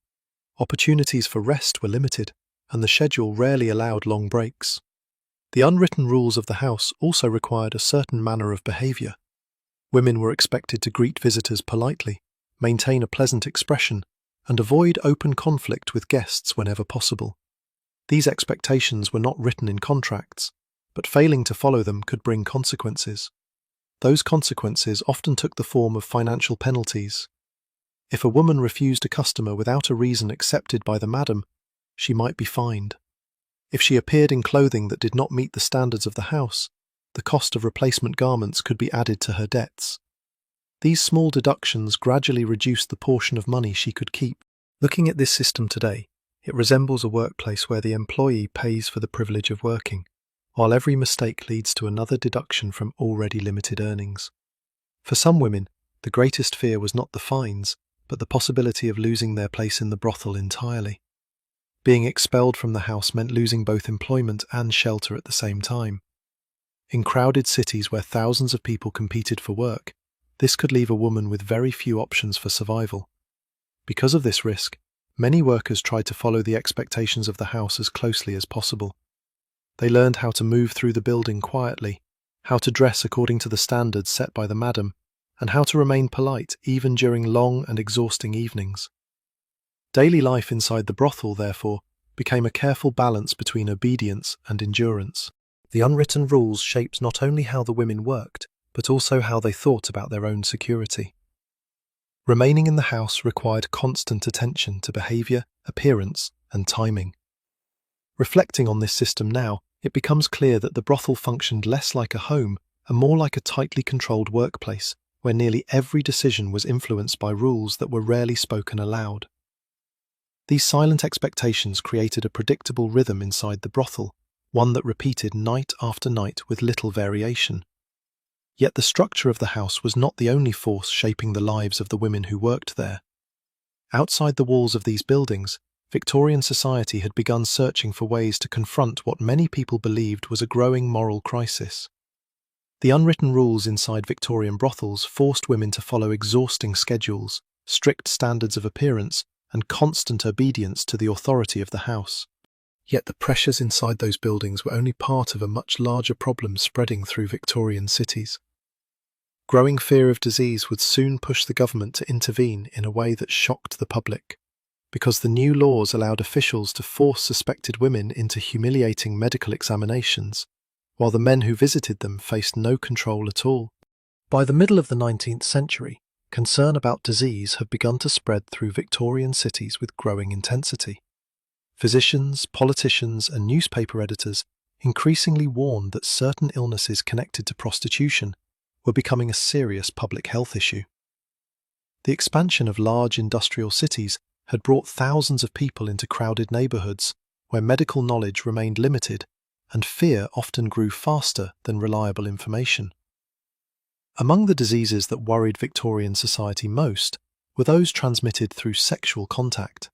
Opportunities for rest were limited, and the schedule rarely allowed long breaks. The unwritten rules of the house also required a certain manner of behaviour. Women were expected to greet visitors politely, maintain a pleasant expression, and avoid open conflict with guests whenever possible. These expectations were not written in contracts, but failing to follow them could bring consequences. Those consequences often took the form of financial penalties. If a woman refused a customer without a reason accepted by the madam, she might be fined. If she appeared in clothing that did not meet the standards of the house, the cost of replacement garments could be added to her debts. These small deductions gradually reduced the portion of money she could keep. Looking at this system today, it resembles a workplace where the employee pays for the privilege of working, while every mistake leads to another deduction from already limited earnings. For some women, the greatest fear was not the fines, but the possibility of losing their place in the brothel entirely. Being expelled from the house meant losing both employment and shelter at the same time. In crowded cities where thousands of people competed for work, this could leave a woman with very few options for survival. Because of this risk, many workers tried to follow the expectations of the house as closely as possible. They learned how to move through the building quietly, how to dress according to the standards set by the madam, and how to remain polite even during long and exhausting evenings. Daily life inside the brothel, therefore, became a careful balance between obedience and endurance. The unwritten rules shaped not only how the women worked, but also how they thought about their own security. Remaining in the house required constant attention to behaviour, appearance, and timing. Reflecting on this system now, it becomes clear that the brothel functioned less like a home and more like a tightly controlled workplace, where nearly every decision was influenced by rules that were rarely spoken aloud. These silent expectations created a predictable rhythm inside the brothel, one that repeated night after night with little variation. Yet the structure of the house was not the only force shaping the lives of the women who worked there. Outside the walls of these buildings, Victorian society had begun searching for ways to confront what many people believed was a growing moral crisis. The unwritten rules inside Victorian brothels forced women to follow exhausting schedules, strict standards of appearance, and constant obedience to the authority of the house. Yet the pressures inside those buildings were only part of a much larger problem spreading through Victorian cities. Growing fear of disease would soon push the government to intervene in a way that shocked the public, because the new laws allowed officials to force suspected women into humiliating medical examinations, while the men who visited them faced no control at all. By the middle of the 19th century, concern about disease had begun to spread through Victorian cities with growing intensity. Physicians, politicians, and newspaper editors increasingly warned that certain illnesses connected to prostitution were becoming a serious public health issue. The expansion of large industrial cities had brought thousands of people into crowded neighbourhoods where medical knowledge remained limited and fear often grew faster than reliable information. Among the diseases that worried Victorian society most were those transmitted through sexual contact.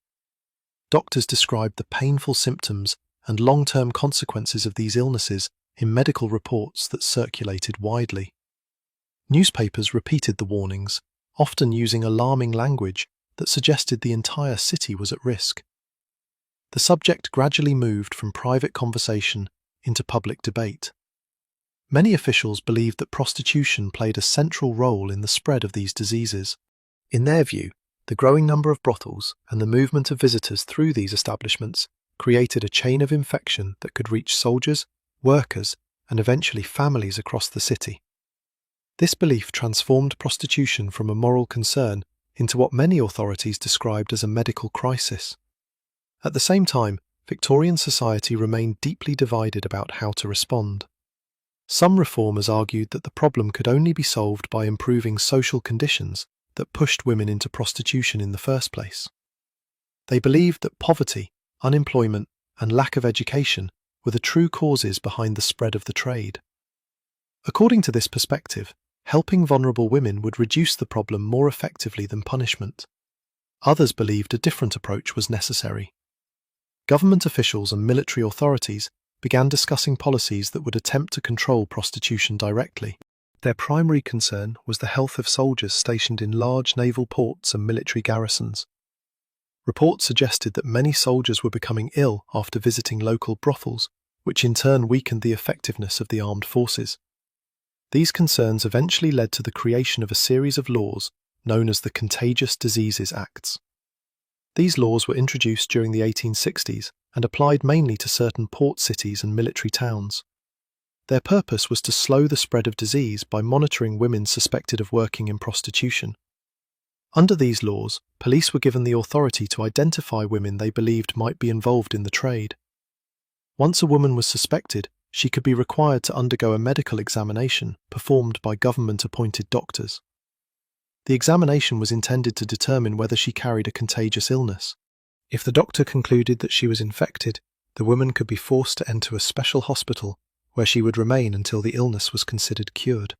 Doctors described the painful symptoms and long-term consequences of these illnesses in medical reports that circulated widely. Newspapers repeated the warnings, often using alarming language that suggested the entire city was at risk. The subject gradually moved from private conversation into public debate. Many officials believed that prostitution played a central role in the spread of these diseases. In their view, the growing number of brothels and the movement of visitors through these establishments created a chain of infection that could reach soldiers, workers, and eventually families across the city. This belief transformed prostitution from a moral concern into what many authorities described as a medical crisis. At the same time, Victorian society remained deeply divided about how to respond. Some reformers argued that the problem could only be solved by improving social conditions that pushed women into prostitution in the first place. They believed that poverty, unemployment, and lack of education were the true causes behind the spread of the trade. According to this perspective, helping vulnerable women would reduce the problem more effectively than punishment. Others believed a different approach was necessary. Government officials and military authorities began discussing policies that would attempt to control prostitution directly. Their primary concern was the health of soldiers stationed in large naval ports and military garrisons. Reports suggested that many soldiers were becoming ill after visiting local brothels, which in turn weakened the effectiveness of the armed forces. These concerns eventually led to the creation of a series of laws known as the Contagious Diseases Acts. These laws were introduced during the 1860s and applied mainly to certain port cities and military towns. Their purpose was to slow the spread of disease by monitoring women suspected of working in prostitution. Under these laws, police were given the authority to identify women they believed might be involved in the trade. Once a woman was suspected, she could be required to undergo a medical examination performed by government-appointed doctors. The examination was intended to determine whether she carried a contagious illness. If the doctor concluded that she was infected, the woman could be forced to enter a special hospital where she would remain until the illness was considered cured.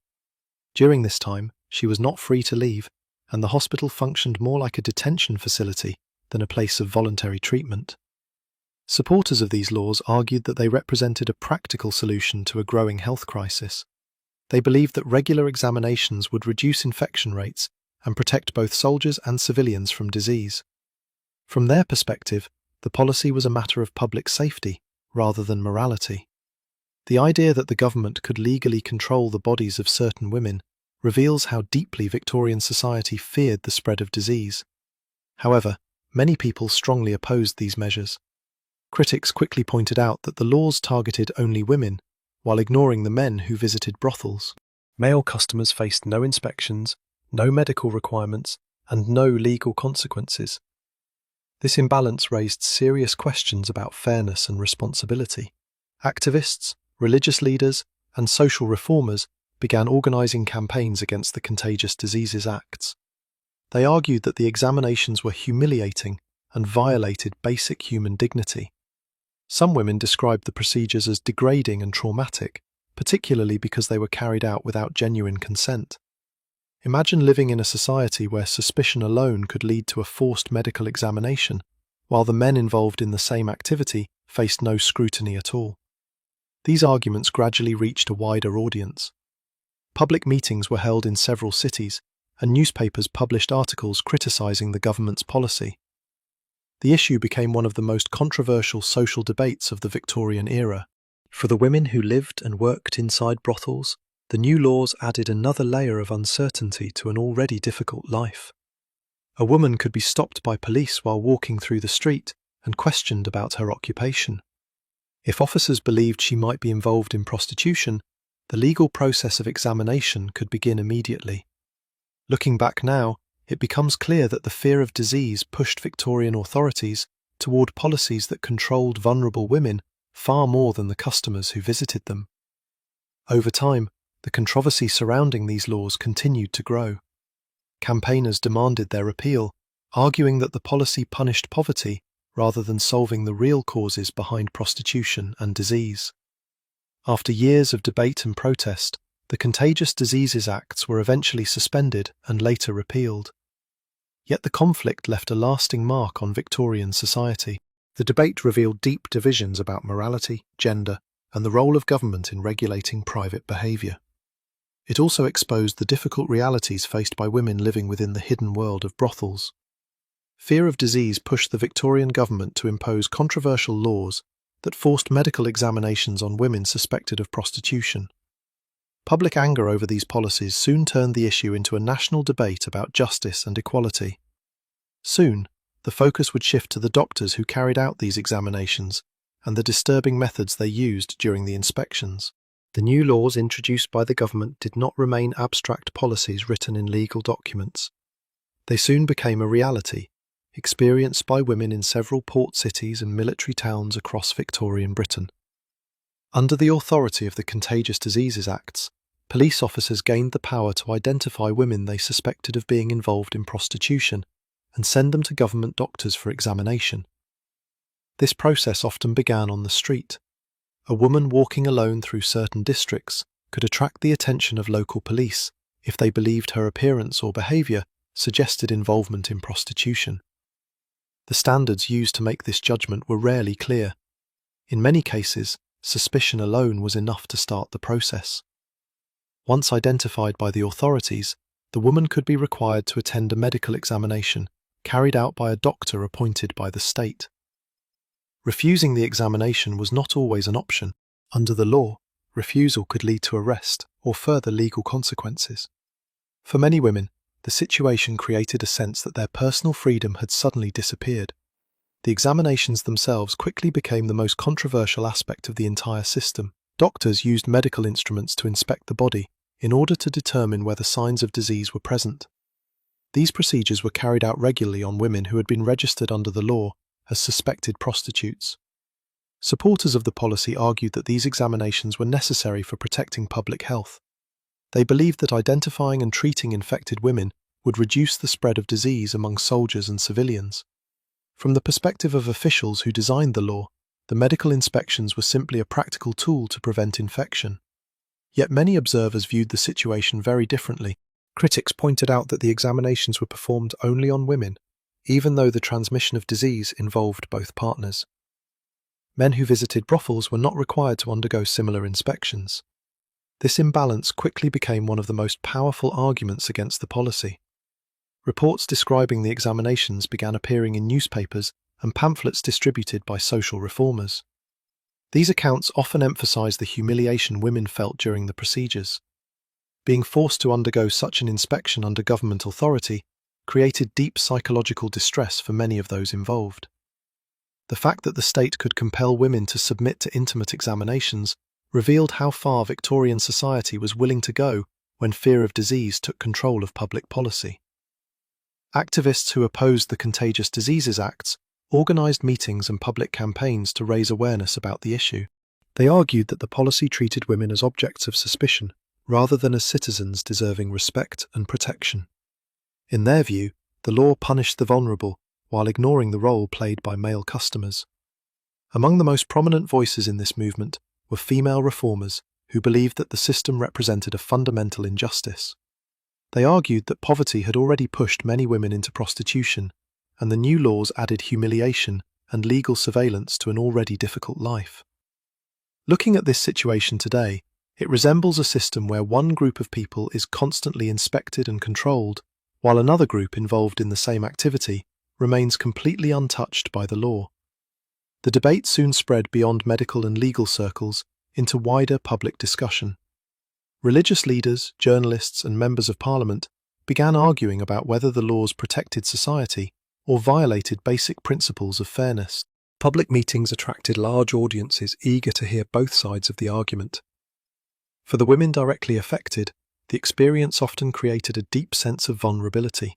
During this time, she was not free to leave, and the hospital functioned more like a detention facility than a place of voluntary treatment. Supporters of these laws argued that they represented a practical solution to a growing health crisis. They believed that regular examinations would reduce infection rates and protect both soldiers and civilians from disease. From their perspective, the policy was a matter of public safety rather than morality. The idea that the government could legally control the bodies of certain women reveals how deeply Victorian society feared the spread of disease. However, many people strongly opposed these measures. Critics quickly pointed out that the laws targeted only women, while ignoring the men who visited brothels. Male customers faced no inspections, no medical requirements, and no legal consequences. This imbalance raised serious questions about fairness and responsibility. Activists, religious leaders, and social reformers began organising campaigns against the Contagious Diseases Acts. They argued that the examinations were humiliating and violated basic human dignity. Some women described the procedures as degrading and traumatic, particularly because they were carried out without genuine consent. Imagine living in a society where suspicion alone could lead to a forced medical examination, while the men involved in the same activity faced no scrutiny at all. These arguments gradually reached a wider audience. Public meetings were held in several cities, and newspapers published articles criticising the government's policy. The issue became one of the most controversial social debates of the Victorian era. For the women who lived and worked inside brothels, the new laws added another layer of uncertainty to an already difficult life. A woman could be stopped by police while walking through the street and questioned about her occupation. If officers believed she might be involved in prostitution, the legal process of examination could begin immediately. Looking back now, it becomes clear that the fear of disease pushed Victorian authorities toward policies that controlled vulnerable women far more than the customers who visited them. Over time, the controversy surrounding these laws continued to grow. Campaigners demanded their repeal, arguing that the policy punished poverty rather than solving the real causes behind prostitution and disease. After years of debate and protest, the Contagious Diseases Acts were eventually suspended and later repealed. Yet the conflict left a lasting mark on Victorian society. The debate revealed deep divisions about morality, gender, and the role of government in regulating private behaviour. It also exposed the difficult realities faced by women living within the hidden world of brothels. Fear of disease pushed the Victorian government to impose controversial laws that forced medical examinations on women suspected of prostitution. Public anger over these policies soon turned the issue into a national debate about justice and equality. Soon, the focus would shift to the doctors who carried out these examinations and the disturbing methods they used during the inspections. The new laws introduced by the government did not remain abstract policies written in legal documents. They soon became a reality, experienced by women in several port cities and military towns across Victorian Britain. Under the authority of the Contagious Diseases Acts, police officers gained the power to identify women they suspected of being involved in prostitution and send them to government doctors for examination. This process often began on the street. A woman walking alone through certain districts could attract the attention of local police if they believed her appearance or behaviour suggested involvement in prostitution. The standards used to make this judgment were rarely clear. In many cases, suspicion alone was enough to start the process. Once identified by the authorities, the woman could be required to attend a medical examination carried out by a doctor appointed by the state. Refusing the examination was not always an option. Under the law, refusal could lead to arrest or further legal consequences. For many women, the situation created a sense that their personal freedom had suddenly disappeared. The examinations themselves quickly became the most controversial aspect of the entire system. Doctors used medical instruments to inspect the body in order to determine whether signs of disease were present. These procedures were carried out regularly on women who had been registered under the law as suspected prostitutes. Supporters of the policy argued that these examinations were necessary for protecting public health. They believed that identifying and treating infected women would reduce the spread of disease among soldiers and civilians. From the perspective of officials who designed the law, the medical inspections were simply a practical tool to prevent infection. Yet many observers viewed the situation very differently. Critics pointed out that the examinations were performed only on women, even though the transmission of disease involved both partners. Men who visited brothels were not required to undergo similar inspections. This imbalance quickly became one of the most powerful arguments against the policy. Reports describing the examinations began appearing in newspapers and pamphlets distributed by social reformers. These accounts often emphasized the humiliation women felt during the procedures. Being forced to undergo such an inspection under government authority created deep psychological distress for many of those involved. The fact that the state could compel women to submit to intimate examinations revealed how far Victorian society was willing to go when fear of disease took control of public policy. Activists who opposed the Contagious Diseases Acts organised meetings and public campaigns to raise awareness about the issue. They argued that the policy treated women as objects of suspicion rather than as citizens deserving respect and protection. In their view, the law punished the vulnerable while ignoring the role played by male customers. Among the most prominent voices in this movement were female reformers who believed that the system represented a fundamental injustice. They argued that poverty had already pushed many women into prostitution, and the new laws added humiliation and legal surveillance to an already difficult life. Looking at this situation today, it resembles a system where one group of people is constantly inspected and controlled, while another group involved in the same activity remains completely untouched by the law. The debate soon spread beyond medical and legal circles into wider public discussion. Religious leaders, journalists, and members of parliament began arguing about whether the laws protected society or violated basic principles of fairness. Public meetings attracted large audiences eager to hear both sides of the argument. For the women directly affected, the experience often created a deep sense of vulnerability.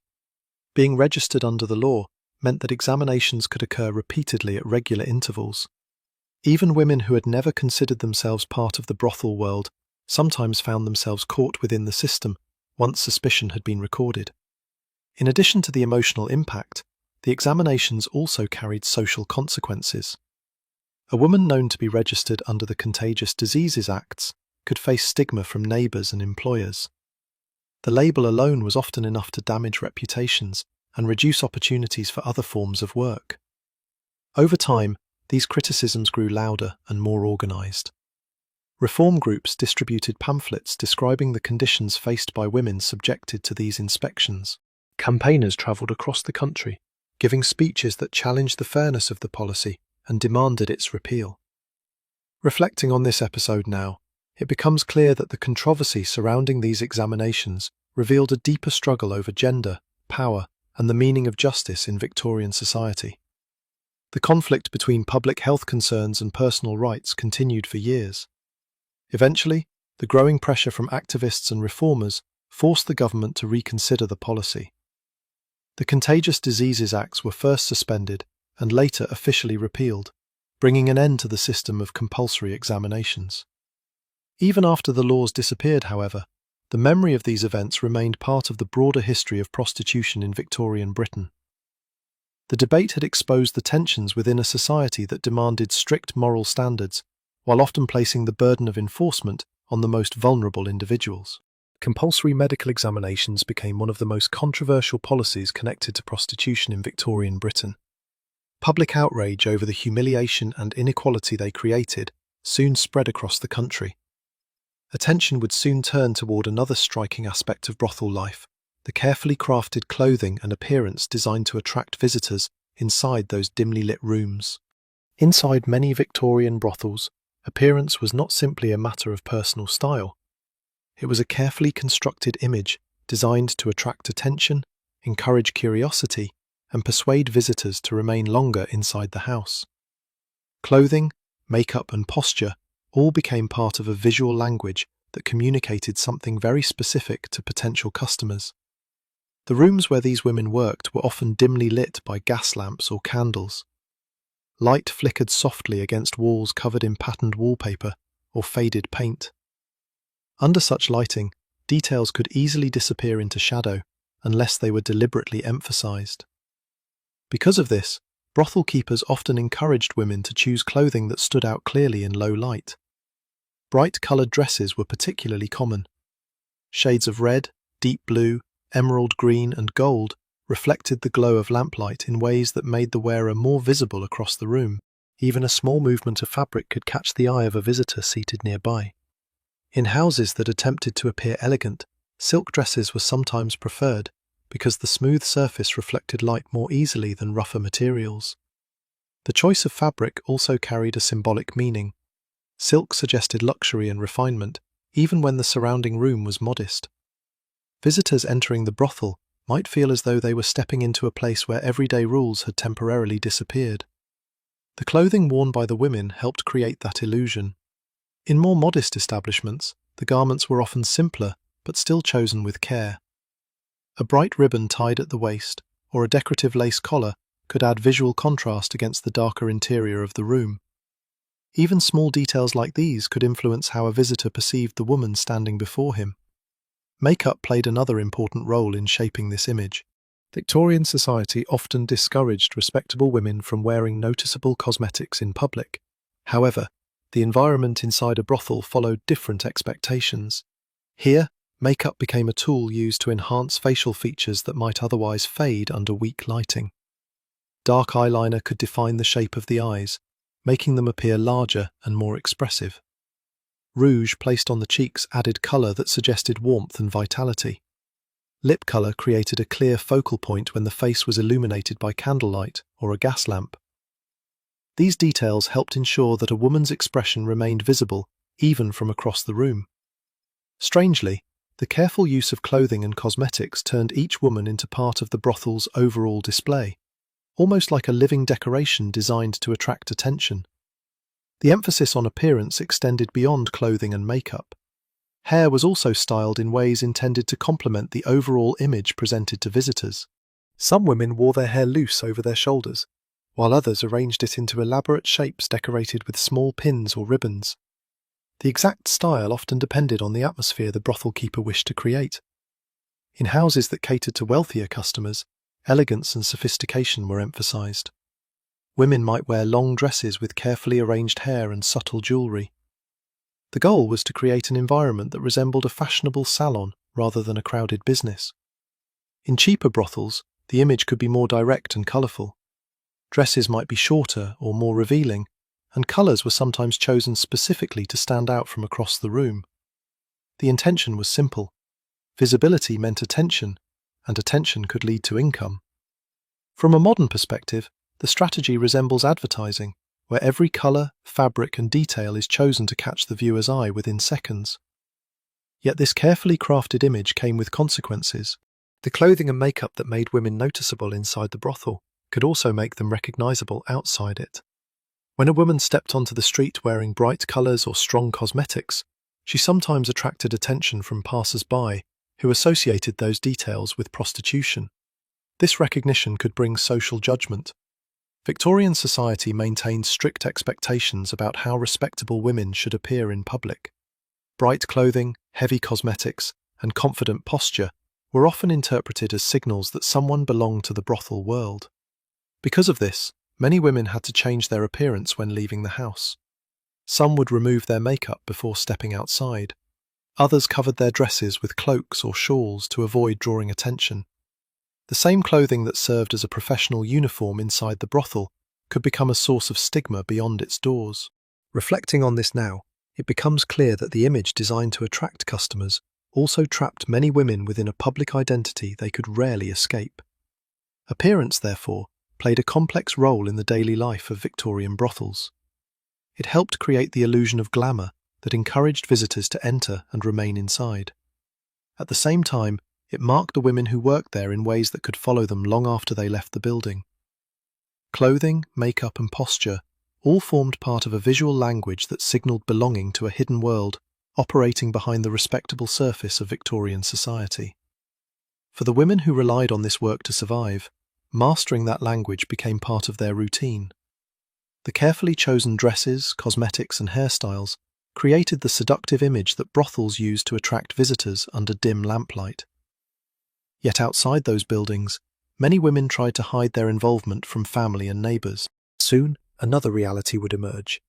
Being registered under the law meant that examinations could occur repeatedly at regular intervals. Even women who had never considered themselves part of the brothel world sometimes found themselves caught within the system once suspicion had been recorded. In addition to the emotional impact, the examinations also carried social consequences. A woman known to be registered under the Contagious Diseases Acts could face stigma from neighbours and employers. The label alone was often enough to damage reputations and reduce opportunities for other forms of work. Over time, these criticisms grew louder and more organised. Reform groups distributed pamphlets describing the conditions faced by women subjected to these inspections. Campaigners travelled across the country, giving speeches that challenged the fairness of the policy and demanded its repeal. Reflecting on this episode now, it becomes clear that the controversy surrounding these examinations revealed a deeper struggle over gender, power, and the meaning of justice in Victorian society. The conflict between public health concerns and personal rights continued for years. Eventually, the growing pressure from activists and reformers forced the government to reconsider the policy. The Contagious Diseases Acts were first suspended and later officially repealed, bringing an end to the system of compulsory examinations. Even after the laws disappeared, however, the memory of these events remained part of the broader history of prostitution in Victorian Britain. The debate had exposed the tensions within a society that demanded strict moral standards, while often placing the burden of enforcement on the most vulnerable individuals. Compulsory medical examinations became one of the most controversial policies connected to prostitution in Victorian Britain. Public outrage over the humiliation and inequality they created soon spread across the country. Attention would soon turn toward another striking aspect of brothel life, the carefully crafted clothing and appearance designed to attract visitors inside those dimly lit rooms. Inside many Victorian brothels, appearance was not simply a matter of personal style. It was a carefully constructed image designed to attract attention, encourage curiosity, and persuade visitors to remain longer inside the house. Clothing, makeup, and posture all became part of a visual language that communicated something very specific to potential customers. The rooms where these women worked were often dimly lit by gas lamps or candles. Light flickered softly against walls covered in patterned wallpaper or faded paint. Under such lighting, details could easily disappear into shadow unless they were deliberately emphasized. Because of this, brothel keepers often encouraged women to choose clothing that stood out clearly in low light. Bright-colored dresses were particularly common. Shades of red, deep blue, emerald green, and gold reflected the glow of lamplight in ways that made the wearer more visible across the room. Even a small movement of fabric could catch the eye of a visitor seated nearby. In houses that attempted to appear elegant, silk dresses were sometimes preferred because the smooth surface reflected light more easily than rougher materials. The choice of fabric also carried a symbolic meaning. Silk suggested luxury and refinement, even when the surrounding room was modest. Visitors entering the brothel might feel as though they were stepping into a place where everyday rules had temporarily disappeared. The clothing worn by the women helped create that illusion. In more modest establishments, the garments were often simpler, but still chosen with care. A bright ribbon tied at the waist, or a decorative lace collar, could add visual contrast against the darker interior of the room. Even small details like these could influence how a visitor perceived the woman standing before him. Makeup played another important role in shaping this image. Victorian society often discouraged respectable women from wearing noticeable cosmetics in public. However, the environment inside a brothel followed different expectations. Here, makeup became a tool used to enhance facial features that might otherwise fade under weak lighting. Dark eyeliner could define the shape of the eyes, making them appear larger and more expressive. Rouge placed on the cheeks added colour that suggested warmth and vitality. Lip colour created a clear focal point when the face was illuminated by candlelight or a gas lamp. These details helped ensure that a woman's expression remained visible even from across the room. Strangely, the careful use of clothing and cosmetics turned each woman into part of the brothel's overall display, almost like a living decoration designed to attract attention. The emphasis on appearance extended beyond clothing and makeup. Hair was also styled in ways intended to complement the overall image presented to visitors. Some women wore their hair loose over their shoulders, while others arranged it into elaborate shapes decorated with small pins or ribbons. The exact style often depended on the atmosphere the brothel keeper wished to create. In houses that catered to wealthier customers, elegance and sophistication were emphasized. Women might wear long dresses with carefully arranged hair and subtle jewelry. The goal was to create an environment that resembled a fashionable salon rather than a crowded business. In cheaper brothels, the image could be more direct and colourful. Dresses might be shorter or more revealing, and colours were sometimes chosen specifically to stand out from across the room. The intention was simple. Visibility meant attention, and attention could lead to income. From a modern perspective, the strategy resembles advertising, where every colour, fabric and detail is chosen to catch the viewer's eye within seconds. Yet this carefully crafted image came with consequences. The clothing and makeup that made women noticeable inside the brothel could also make them recognisable outside it. When a woman stepped onto the street wearing bright colours or strong cosmetics, she sometimes attracted attention from passers-by who associated those details with prostitution. This recognition could bring social judgment. Victorian society maintained strict expectations about how respectable women should appear in public. Bright clothing, heavy cosmetics, and confident posture were often interpreted as signals that someone belonged to the brothel world. Because of this, many women had to change their appearance when leaving the house. Some would remove their makeup before stepping outside. Others covered their dresses with cloaks or shawls to avoid drawing attention. The same clothing that served as a professional uniform inside the brothel could become a source of stigma beyond its doors. Reflecting on this now, it becomes clear that the image designed to attract customers also trapped many women within a public identity they could rarely escape. Appearance, therefore, played a complex role in the daily life of Victorian brothels. It helped create the illusion of glamour that encouraged visitors to enter and remain inside. At the same time, it marked the women who worked there in ways that could follow them long after they left the building. Clothing, makeup and posture all formed part of a visual language that signalled belonging to a hidden world operating behind the respectable surface of Victorian society. For the women who relied on this work to survive, mastering that language became part of their routine. The carefully chosen dresses, cosmetics, and hairstyles created the seductive image that brothels used to attract visitors under dim lamplight. Yet outside those buildings, many women tried to hide their involvement from family and neighbours. Soon, another reality would emerge: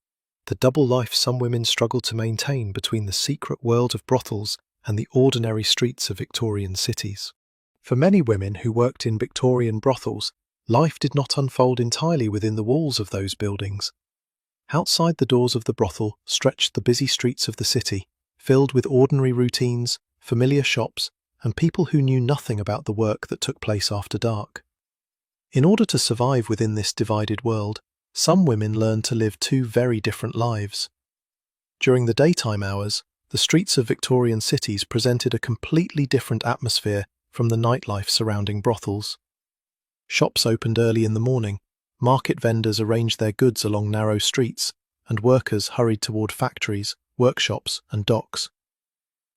the double life some women struggled to maintain between the secret world of brothels and the ordinary streets of Victorian cities. For many women who worked in Victorian brothels, life did not unfold entirely within the walls of those buildings. Outside the doors of the brothel stretched the busy streets of the city, filled with ordinary routines, familiar shops, and people who knew nothing about the work that took place after dark. In order to survive within this divided world, some women learned to live two very different lives. During the daytime hours, the streets of Victorian cities presented a completely different atmosphere from the nightlife surrounding brothels. Shops opened early in the morning, market vendors arranged their goods along narrow streets, and workers hurried toward factories, workshops, and docks.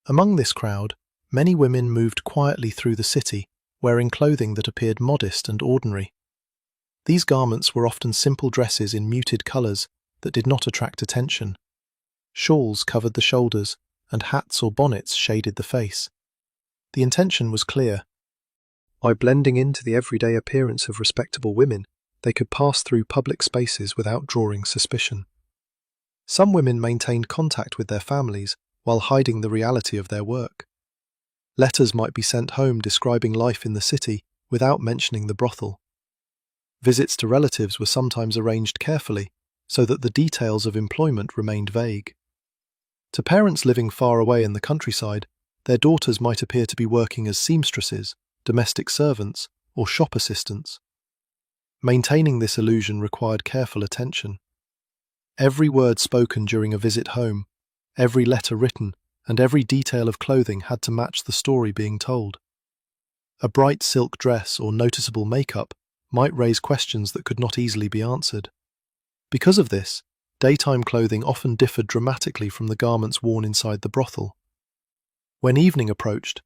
Among this crowd, many women moved quietly through the city, wearing clothing that appeared modest and ordinary. These garments were often simple dresses in muted colours that did not attract attention. Shawls covered the shoulders, and hats or bonnets shaded the face. The intention was clear. By blending into the everyday appearance of respectable women, they could pass through public spaces without drawing suspicion. Some women maintained contact with their families while hiding the reality of their work. Letters might be sent home describing life in the city without mentioning the brothel. Visits to relatives were sometimes arranged carefully so that the details of employment remained vague. To parents living far away in the countryside, their daughters might appear to be working as seamstresses, domestic servants, or shop assistants. Maintaining this illusion required careful attention. Every word spoken during a visit home, every letter written, and every detail of clothing had to match the story being told. A bright silk dress or noticeable makeup might raise questions that could not easily be answered. Because of this, daytime clothing often differed dramatically from the garments worn inside the brothel. When evening approached,